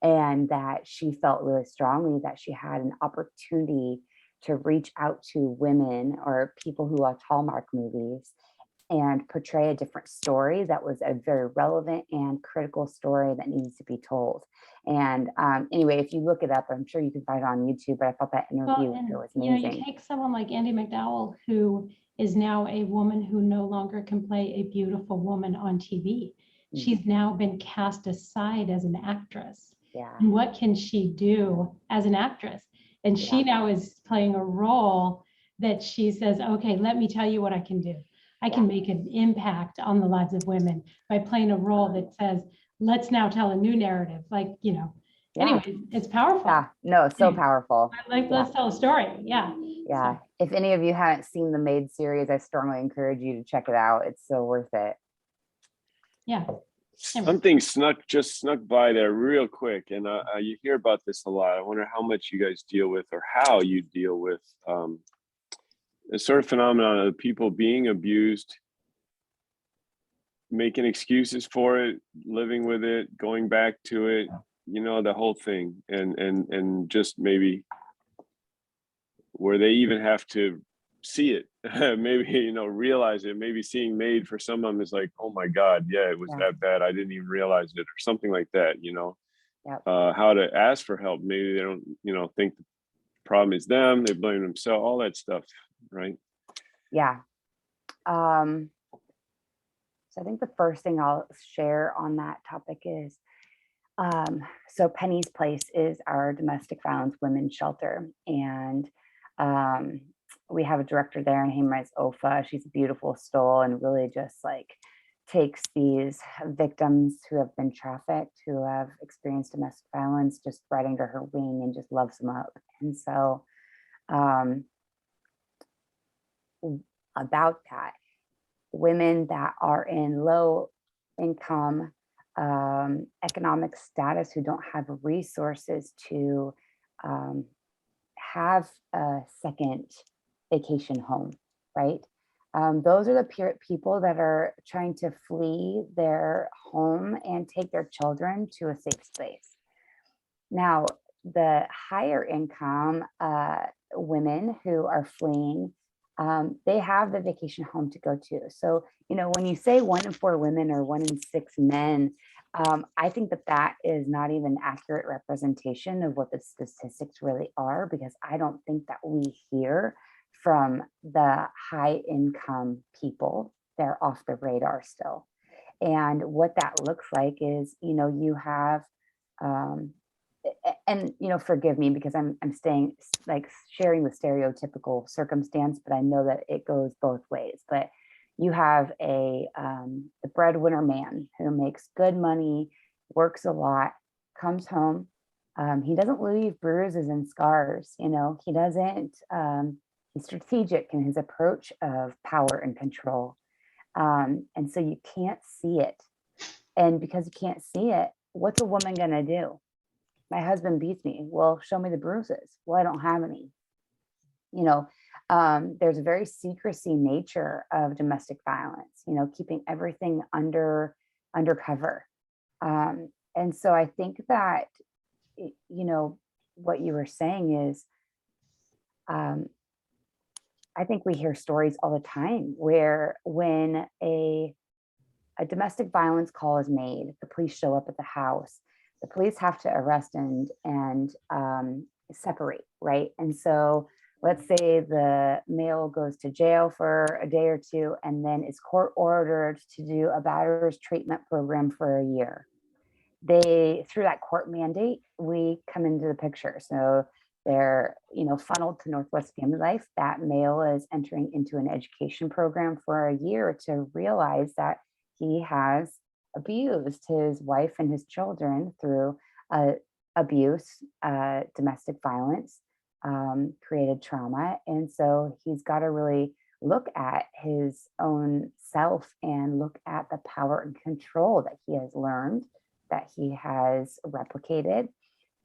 And that she felt really strongly that she had an opportunity to reach out to women or people who watch Hallmark movies and portray a different story that was a very relevant and critical story that needs to be told. And anyway, if you look it up, I'm sure you can find it on YouTube, but I thought that interview was amazing. You know, you take someone like Andie MacDowell, who is now a woman who no longer can play a beautiful woman on TV. She's now been cast aside as an actress. And what can she do as an actress? And she now is playing a role that she says, okay, let me tell you what I can do. I can make an impact on the lives of women by playing a role that says, let's now tell a new narrative. Like, you know, anyway, it's powerful. Yeah, no, it's so powerful. Like, let's tell a story. Yeah. Yeah. So, if any of you haven't seen the Made series, I strongly encourage you to check it out. It's so worth it. Yeah. Something snuck by there real quick, and you hear about this a lot. I wonder how much you guys deal with, or how you deal with the sort of phenomenon of people being abused, making excuses for it, living with it, going back to it, you know, the whole thing, and just maybe where they even have to see it maybe, realize it. Maybe seeing MAID for some of them is like, oh my God, yeah, it was that bad. I didn't even realize it, or something like that, Yep. how to ask for help. Maybe they don't, think the problem is them. They blame themselves, all that stuff. Right. Yeah. So I think the first thing I'll share on that topic is, so Penny's Place is our domestic violence women's shelter. And we have a director there, and her name is Ofa. She's a beautiful soul and really just like takes these victims who have been trafficked, who have experienced domestic violence, just right under her wing and just loves them up. And so about that, women that are in low income economic status, who don't have resources to have a second vacation home, right? Those are the people that are trying to flee their home and take their children to a safe space. Now, the higher income women who are fleeing, they have the vacation home to go to. So, when you say 1 in 4 women or 1 in 6 men, I think that is not even accurate representation of what the statistics really are, because I don't think that we hear from the high income people. They're off the radar still. And what that looks like is, you have, and forgive me because I'm staying like sharing the stereotypical circumstance, but I know that it goes both ways. But you have the breadwinner man who makes good money, works a lot, comes home. He doesn't leave bruises and scars. He doesn't. He's strategic in his approach of power and control, and so you can't see it. And because you can't see it, what's a woman gonna do? My husband beats me. Well, show me the bruises. Well, I don't have any. There's a very secrecy nature of domestic violence, keeping everything undercover. And so I think that, what you were saying is, I think we hear stories all the time where when a domestic violence call is made, the police show up at the house, the police have to arrest and separate, right? And so let's say the male goes to jail for a day or two and then is court ordered to do a batterers treatment program for a year. Through that court mandate, we come into the picture. So they're, funneled to Northwest Family Life. That male is entering into an education program for a year to realize that he has abused his wife and his children through abuse, domestic violence, created trauma. And so he's got to really look at his own self and look at the power and control that he has learned, that he has replicated.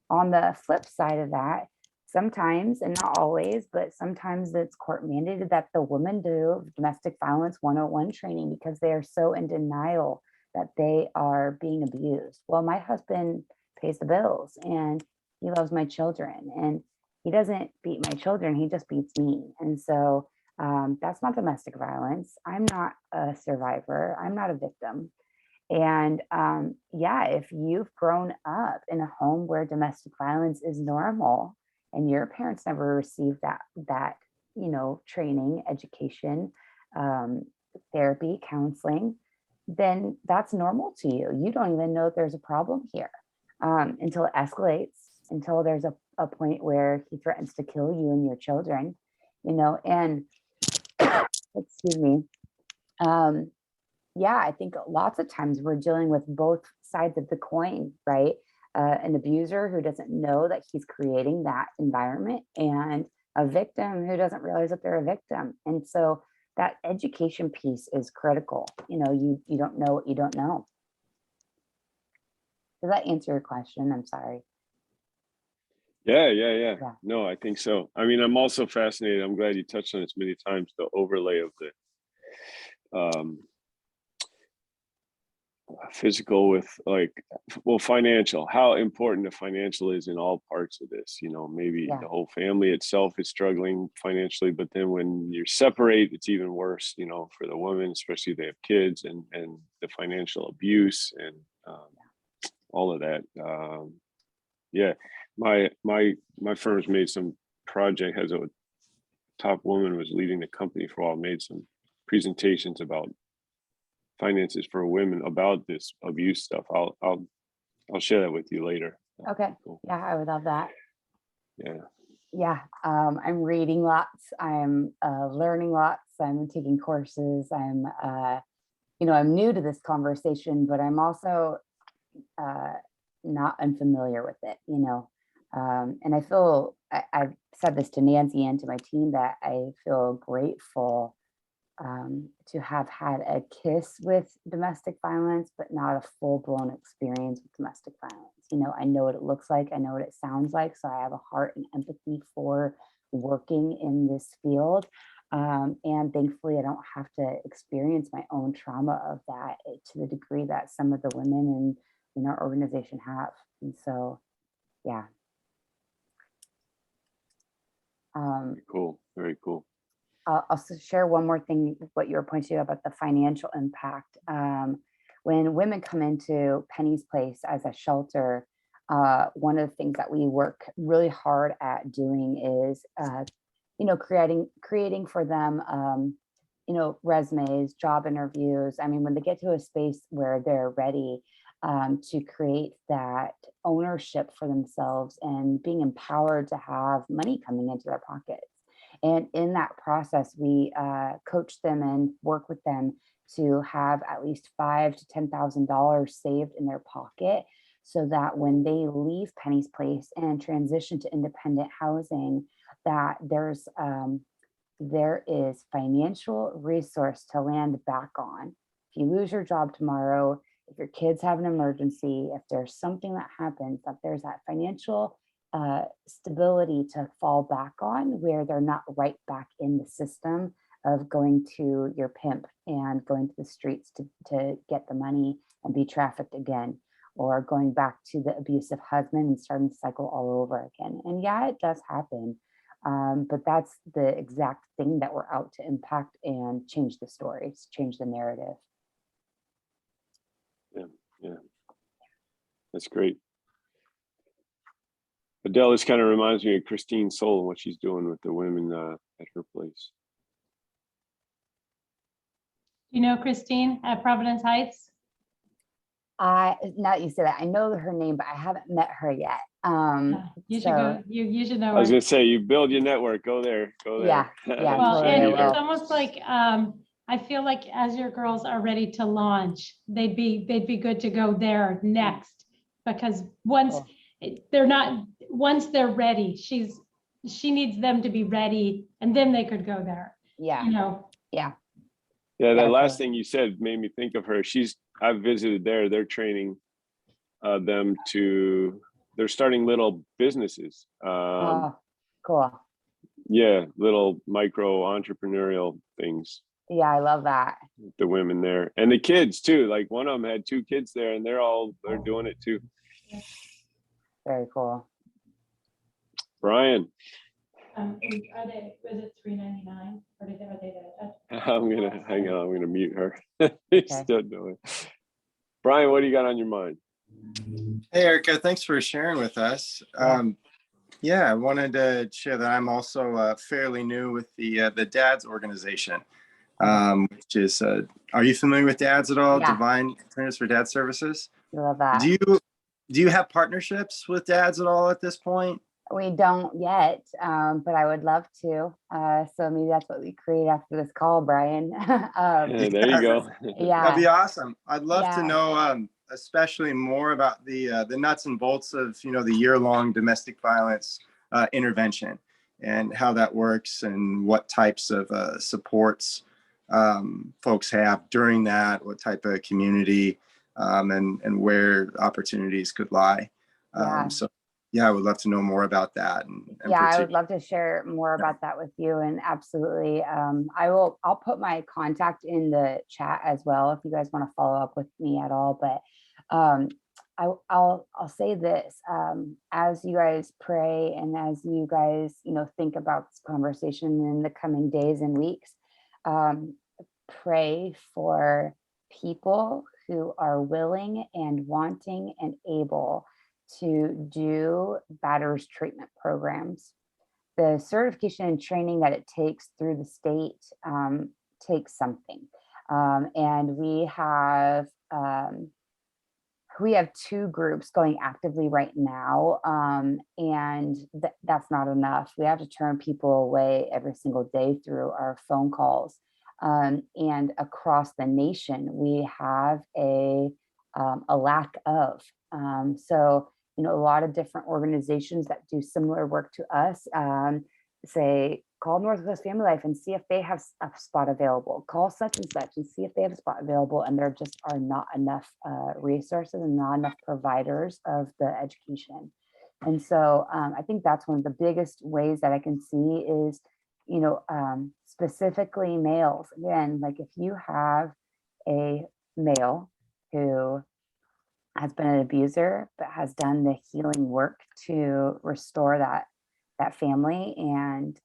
On the flip side of that, sometimes, and not always, but sometimes it's court mandated that the women do domestic violence 101 training because they are so in denial that they are being abused. Well, my husband pays the bills and he loves my children, and he doesn't beat my children, he just beats me. And so that's not domestic violence. I'm not a survivor. I'm not a victim. And if you've grown up in a home where domestic violence is normal and your parents never received that training, education, therapy, counseling, then that's normal to you. You don't even know that there's a problem here until it escalates, until there's a point where he threatens to kill you and your children, and excuse me. I think lots of times we're dealing with both sides of the coin, right? An abuser who doesn't know that he's creating that environment, and a victim who doesn't realize that they're a victim. And so that education piece is critical. You don't know what you don't know. Does that answer your question? I'm sorry. Yeah. No, I think so. I mean, I'm also fascinated. I'm glad you touched on this many times, the overlay of physical with like, well, financial, how important the financial is in all parts of this. You know, maybe Yeah. the whole family itself is struggling financially, but then when you're separate, it's even worse, you know, for the woman, especially if they have kids, and the financial abuse and all of that. Yeah, my firm's made some project, has a top woman was leading the company for a while, made some presentations about finances for women about this abuse stuff. I'll share that with you later. Okay. Cool. Yeah, I would love that. Yeah. Yeah, I'm reading lots. I'm learning lots. I'm taking courses. I'm, I'm new to this conversation, but I'm also not unfamiliar with it, and I feel, I've said this to Nancy and to my team, that I feel grateful to have had a kiss with domestic violence, but not a full-blown experience with domestic violence. I know what it looks like. I know what it sounds like. So I have a heart and empathy for working in this field. And thankfully, I don't have to experience my own trauma of that to the degree that some of the women in our organization have. And so, yeah. Cool. Very cool. I'll also share one more thing, what you were pointing to about the financial impact. When women come into Penny's Place as a shelter, one of the things that we work really hard at doing is, creating for them, resumes, job interviews. I mean, when they get to a space where they're ready to create that ownership for themselves and being empowered to have money coming into their pockets. And in that process, we coach them and work with them to have at least $5,000 to $10,000 saved in their pocket, so that when they leave Penny's Place and transition to independent housing, that there is financial resource to land back on. If you lose your job tomorrow, if your kids have an emergency, if there's something that happens, that there's that financial stability to fall back on, where they're not right back in the system of going to your pimp and going to the streets to get the money and be trafficked again, or going back to the abusive husband and starting the cycle all over again. And yeah, it does happen. But that's the exact thing that we're out to impact and change the stories, change the narrative. Yeah. That's great. Adele, this kind of reminds me of Christine Soul and what she's doing with the women at her place. You know Christine at Providence Heights? Now that you say that, I know her name, but I haven't met her yet. You should go. You should know. I was gonna say, you build your network. Go there. Go there. Yeah. Well, totally and will. it's almost like I feel like as your girls are ready to launch, they'd be good to go there next, because once they're ready, she needs them to be ready, and then they could go there. Yeah. Yeah. That last thing you said made me think of her. I've visited there. They're training them they're starting little businesses. Cool. Yeah, little micro entrepreneurial things. Yeah, I love that. The women there and the kids too. Like one of them had 2 kids there, and they're doing it too. Very cool. Was Brian. it $3.99 or are they I'm gonna hang on. I'm gonna mute her. He's still doing. Brian, what do you got on your mind? Hey, Erica, thanks for sharing with us. I wanted to share that I'm also fairly new with the DADS organization, which is, are you familiar with DADS at all? Yeah. Divine Trainers for Dad Services. I love that. Do you have partnerships with DADS at all at this point? We don't yet, but I would love to. So maybe that's what we create after this call, Brian. There you go. Yeah. That'd be awesome. I'd love to know, especially more about the nuts and bolts of, the year-long domestic violence intervention and how that works and what types of supports folks have during that, what type of community and where opportunities could lie. So yeah, I would love to know more about that. And Yeah, I would love to share more about that with you, and absolutely. I'll put my contact in the chat as well if you guys want to follow up with me at all. But I'll say this, as you guys pray and as you guys, think about this conversation in the coming days and weeks, pray for people who are willing and wanting and able to do batterers treatment programs. The certification and training that it takes through the state takes something. And we have 2 groups going actively right now, and that's not enough. We have to turn people away every single day through our phone calls. And across the nation, we have a lack of. So, a lot of different organizations that do similar work to us say, call Northwest Family Life and see if they have a spot available. Call such and such and see if they have a spot available. And there just are not enough resources and not enough providers of the education. And so I think that's one of the biggest ways that I can see is, specifically males. Again, like if you have a male who has been an abuser, but has done the healing work to restore that family and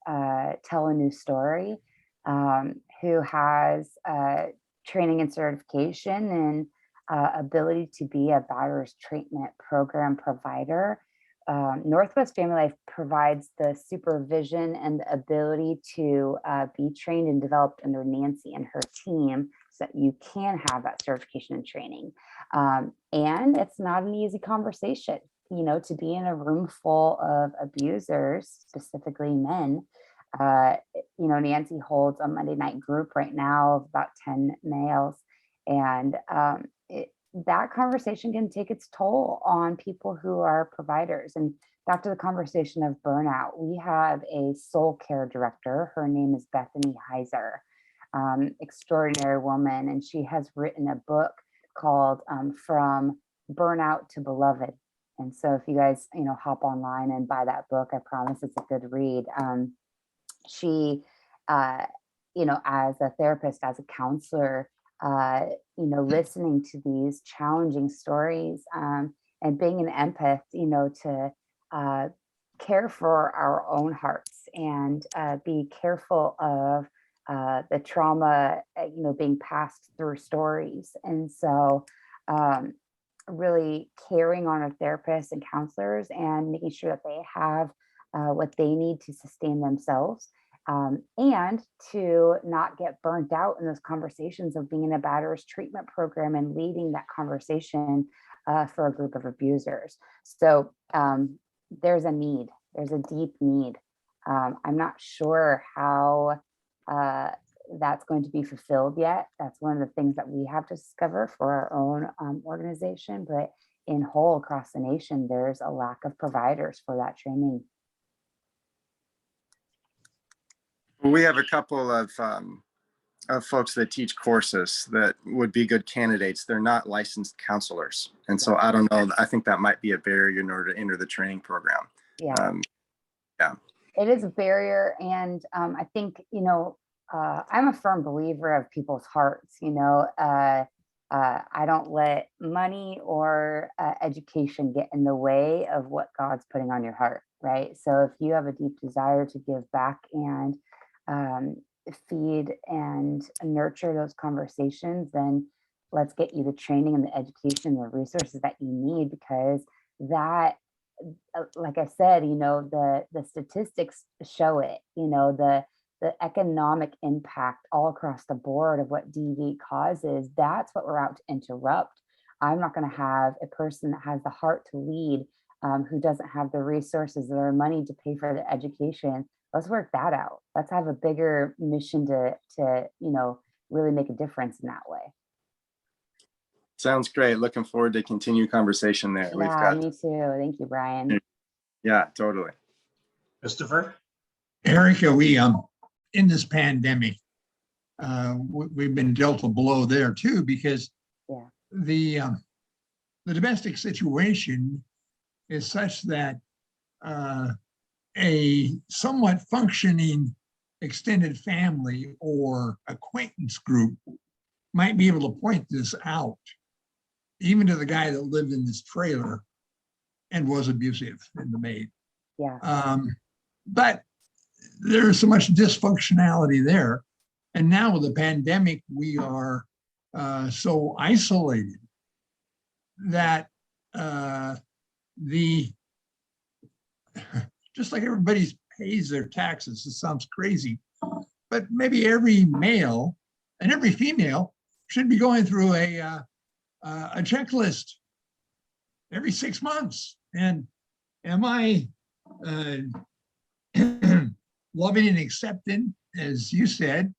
tell a new story, who has training and certification and ability to be a batterers treatment program provider. Northwest Family Life provides the supervision and the ability to be trained and developed under Nancy and her team so that you can have that certification and training. And it's not an easy conversation, to be in a room full of abusers, specifically men. Nancy holds a Monday night group right now of about 10 males. And that conversation can take its toll on people who are providers. And back to the conversation of burnout, we have a soul care director. Her name is Bethany Heiser, extraordinary woman. And she has written a book called From Burnout to Beloved. And so if you guys, hop online and buy that book, I promise it's a good read. She, as a therapist, as a counselor, listening to these challenging stories and being an empath, to care for our own hearts and be careful of the trauma, being passed through stories. And so really caring on our therapists and counselors and making sure that they have what they need to sustain themselves. And to not get burnt out in those conversations of being in a batterers treatment program and leading that conversation for a group of abusers. So there's a need, there's a deep need. I'm not sure how that's going to be fulfilled yet. That's one of the things that we have to discover for our own organization, but in whole across the nation, there's a lack of providers for that training. We have a couple of folks that teach courses that would be good candidates. They're not licensed counselors. And so I don't know, I think that might be a barrier in order to enter the training program. Yeah. It is a barrier. And I think, I'm a firm believer of people's hearts. I don't let money or education get in the way of what God's putting on your heart, right? So if you have a deep desire to give back and feed and nurture those conversations, then let's get you the training and the education, the resources that you need, because that, like I said, the statistics show it, the economic impact all across the board of what DV causes. That's what we're out to interrupt. I'm not going to have a person that has the heart to lead, who doesn't have the resources or money to pay for the education. Let's work that out. Let's have a bigger mission to really make a difference in that way. Sounds great. Looking forward to continue conversation there. Yeah, me too. Thank you, Brian. Yeah, totally. Christopher? Erika, we in this pandemic, we've been dealt a blow there too, because the domestic situation is such that a somewhat functioning extended family or acquaintance group might be able to point this out, even to the guy that lived in this trailer and was abusive in the maid. Yeah. But there's so much dysfunctionality there. And now with the pandemic, we are so isolated that just like everybody pays their taxes, it sounds crazy, but maybe every male and every female should be going through a checklist every 6 months. And am I loving and accepting, as you said,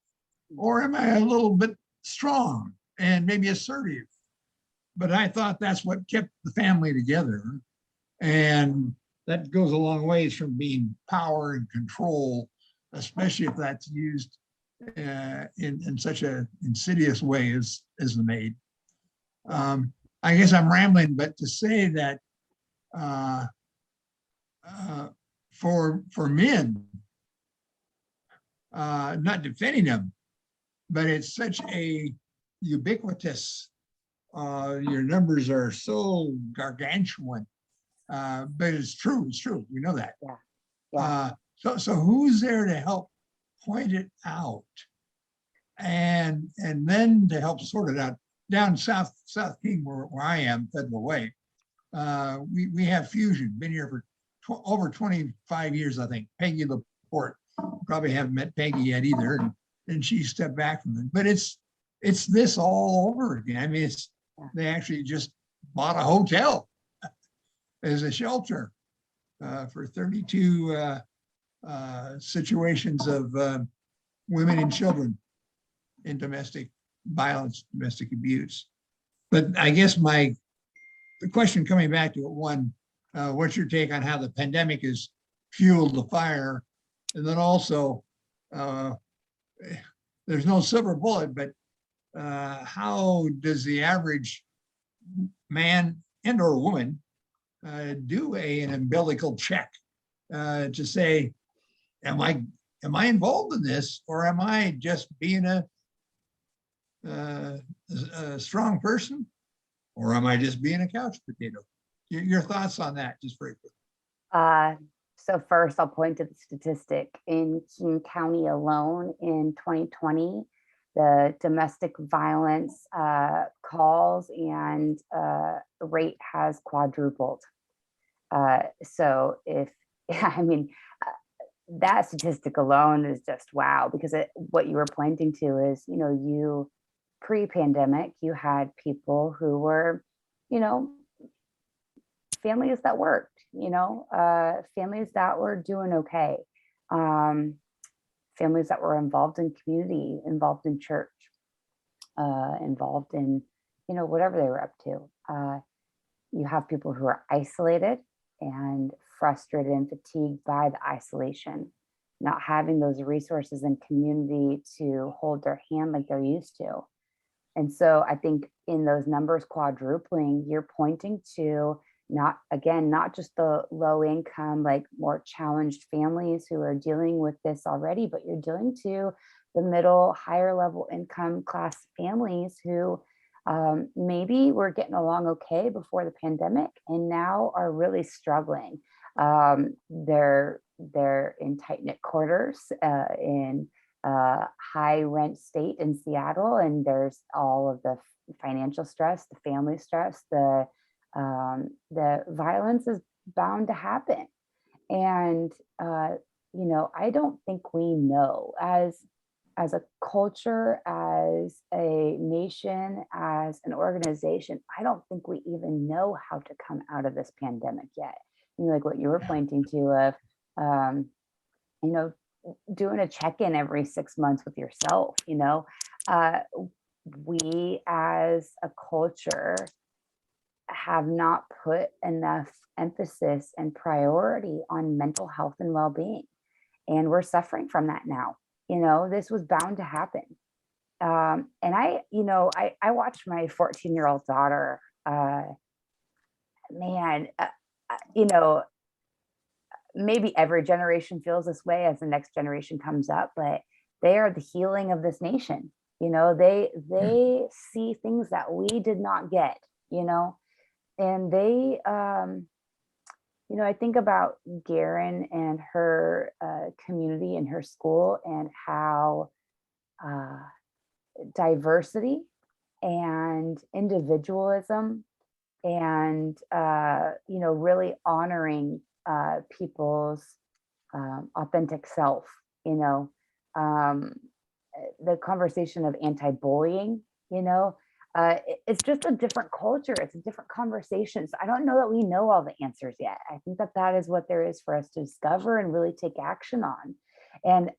or am I a little bit strong and maybe assertive? But I thought that's what kept the family together. And that goes a long ways from being power and control, especially if that's used in such an insidious way as the maid. I guess I'm rambling, but to say that for men, not defending them, but it's such a ubiquitous, your numbers are so gargantuan, but it's true, we know that. Yeah. Yeah. So who's there to help point it out and then to help sort it out? Down South King, where I am, Federal Way, we have Fusion, been here for over 25 years, I think. Peggy Laporte, probably haven't met Peggy yet either, and she stepped back from it. But it's this all over again. I mean, they actually just bought a hotel as a shelter for 32 situations of women and children in domestic violence, domestic abuse. But I guess the question coming back to it, one, what's your take on how the pandemic has fueled the fire? And then also, there's no silver bullet, but how does the average man and or woman do an umbilical check to say, am I involved in this, or am I just being a strong person, or am I just being a couch potato? Your thoughts on that, just very quick. So first, I'll point to the statistic. In King County alone in 2020, the domestic violence calls and rate has quadrupled. So I mean, that statistic alone is just wow, because what you were pointing to is, you pre-pandemic, you had people who were, families that worked, families that were doing okay, families that were involved in community, involved in church, involved in, whatever they were up to. You have people who are isolated and frustrated and fatigued by the isolation, not having those resources and community to hold their hand like they're used to. And so I think in those numbers quadrupling, you're pointing to not just the low income, like more challenged families who are dealing with this already, but you're dealing to the middle, higher level income class families who maybe were getting along okay before the pandemic and now are really struggling. They're in tight-knit quarters in high rent state in Seattle, and there's all of the financial stress, the family stress, the violence is bound to happen. And I don't think we know as a culture, as a nation, as an organization, I don't think we even know how to come out of this pandemic yet. Like what you were pointing to of, doing a check-in every 6 months with yourself, we as a culture have not put enough emphasis and priority on mental health and well-being. And we're suffering from that now. This was bound to happen. And I watched my 14-year-old daughter, maybe every generation feels this way as the next generation comes up, but they are the healing of this nation. You know, they see things that we did not get, you know, and they, you know, I think about Garen and her community and her school, and how diversity and individualism and, you know, really honoring people's authentic self, you know, the conversation of anti-bullying, you know, it's just a different culture. It's a different conversation. So I don't know that we know all the answers yet. I think that that is what there is for us to discover and really take action on. And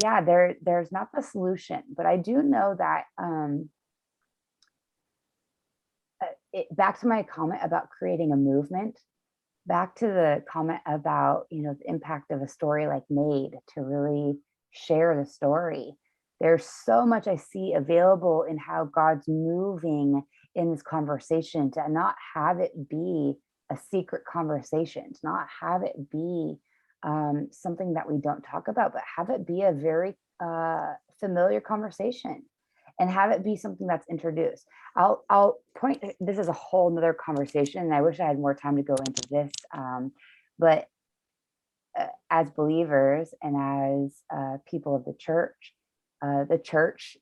yeah, there's not the solution, but I do know that back to my comment about creating a movement, back to the comment about, you know, the impact of a story like Made to really share the story. There's so much I see available in how God's moving in this conversation, to not have it be a secret conversation, to not have it be something that we don't talk about, but have it be a very familiar conversation, and have it be something that's introduced. I'll point, this is a whole nother conversation, and I wish I had more time to go into this, but as believers and as people of the church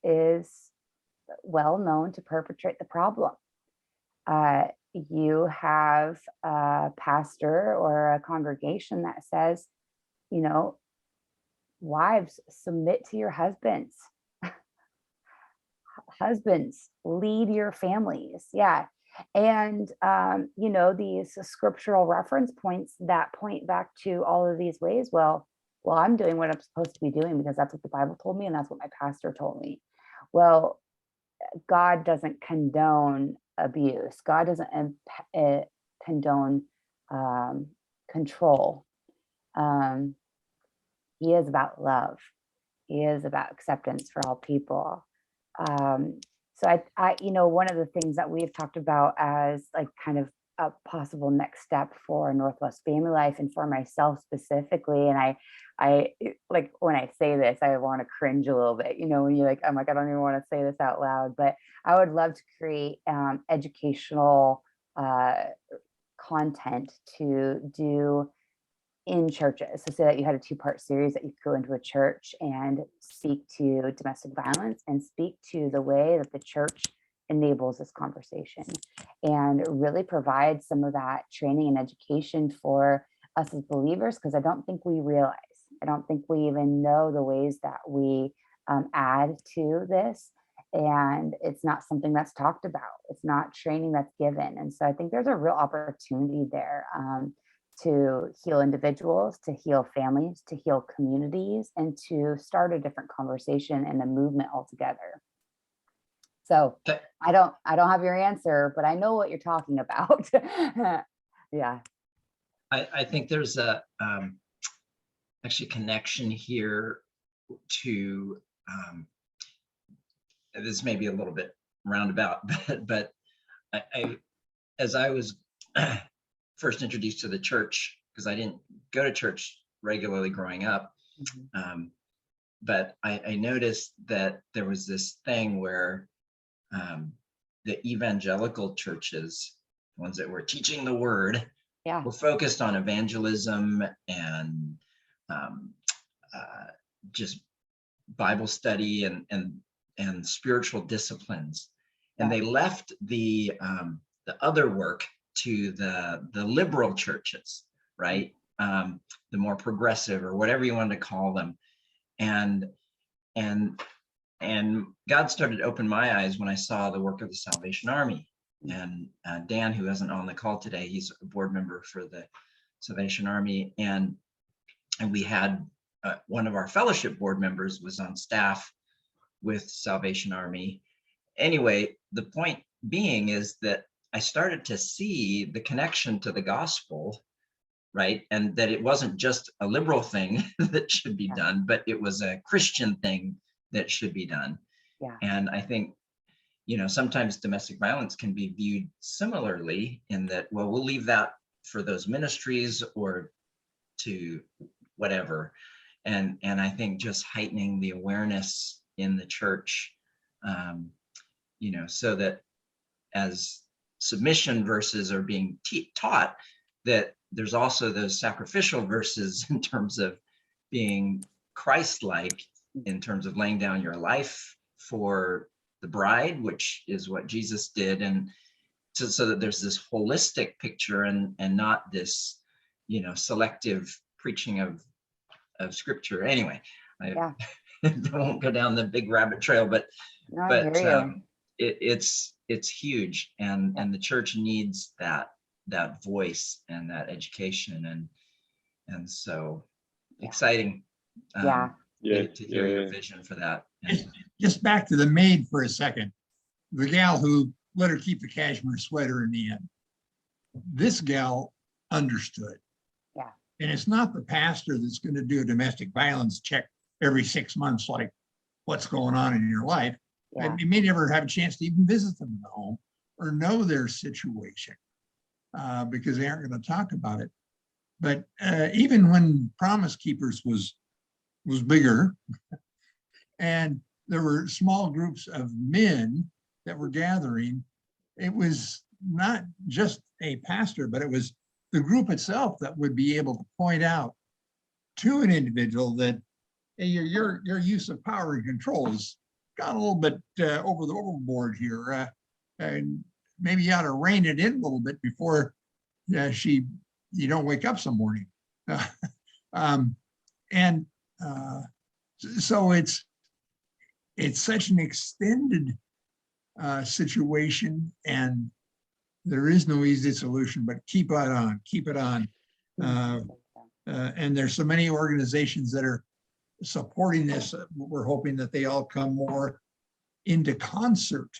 is well known to perpetrate the problem. You have a pastor or a congregation that says, you know, wives, submit to your husbands. Husbands, lead your families. Yeah. And, you know, these scriptural reference points that point back to all of these ways. Well, I'm doing what I'm supposed to be doing because that's what the Bible told me, and that's what my pastor told me. Well, God doesn't condone abuse. God doesn't condone control. He is about love. He is about acceptance for all people. So I, you know, one of the things that we've talked about as like kind of a possible next step for Northwest Family Life and for myself specifically, and I like when I say this, I want to cringe a little bit, you know, when you're like, I'm like, I don't even want to say this out loud, but I would love to create educational content to do in churches. So say that you had a 2-part series that you could go into a church and speak to domestic violence and speak to the way that the church enables this conversation, and really provide some of that training and education for us as believers, because I don't think we realize, I don't think we even know the ways that we add to this, and it's not something that's talked about. It's not training that's given. And so I think there's a real opportunity there to heal individuals, to heal families, to heal communities, and to start a different conversation and a movement altogether. So I don't have your answer, but I know what you're talking about. Yeah. I think there's a actually connection here to this may be a little bit roundabout, but I as I was first introduced to the church, because I didn't go to church regularly growing up, but I noticed that there was this thing where the evangelical churches, ones that were teaching the word, were focused on evangelism and just Bible study and spiritual disciplines, and they left the other work to the liberal churches, right? The more progressive, or whatever you want to call them, and God started to open my eyes when I saw the work of the Salvation Army. And Dan, who isn't on the call today, he's a board member for the Salvation Army, and we had one of our fellowship board members was on staff with Salvation Army. Anyway, the point being is that I started to see the connection to the gospel, right? And that it wasn't just a liberal thing that should be done, but it was a Christian thing that should be done. Yeah. And I think, you know, sometimes domestic violence can be viewed similarly in that, well, we'll leave that for those ministries or to whatever. And I think just heightening the awareness in the church, you know, so that as submission verses are being taught, that there's also those sacrificial verses in terms of being Christ-like, in terms of laying down your life for the bride, which is what Jesus did. And so that there's this holistic picture and not this, you know, selective preaching of scripture. Anyway, I won't go down the big rabbit trail, but No, I hear you. it's huge, and the church needs that voice and that education, and so exciting. Yeah. To hear your vision for that. And Just back to the maid for a second. The gal who let her keep the cashmere sweater in the end. This gal understood. Yeah. And it's not the pastor that's going to do a domestic violence check every 6 months, like what's going on in your life. Yeah. You may never have a chance to even visit them in the home or know their situation because they aren't going to talk about it. But even when Promise Keepers was bigger, and there were small groups of men that were gathering, it was not just a pastor, but it was the group itself that would be able to point out to an individual that, hey, your use of power and control has gone a little bit overboard here, and maybe you ought to rein it in a little bit before you don't wake up some morning. So it's such an extended situation, and there is no easy solution, but keep it on. And there's so many organizations that are supporting this. We're hoping that they all come more into concert.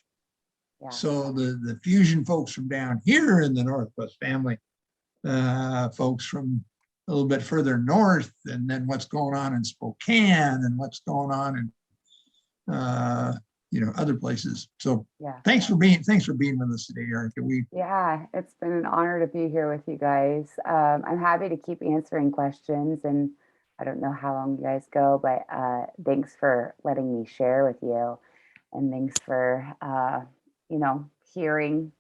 Yeah. So the Fusion folks from down here in the Northwest Family, folks from a little bit further north, and then what's going on in Spokane and what's going on in other places. So thanks for being with us today, Erika. It's been an honor to be here with you guys. I'm happy to keep answering questions, and I don't know how long you guys go, but thanks for letting me share with you, and thanks for hearing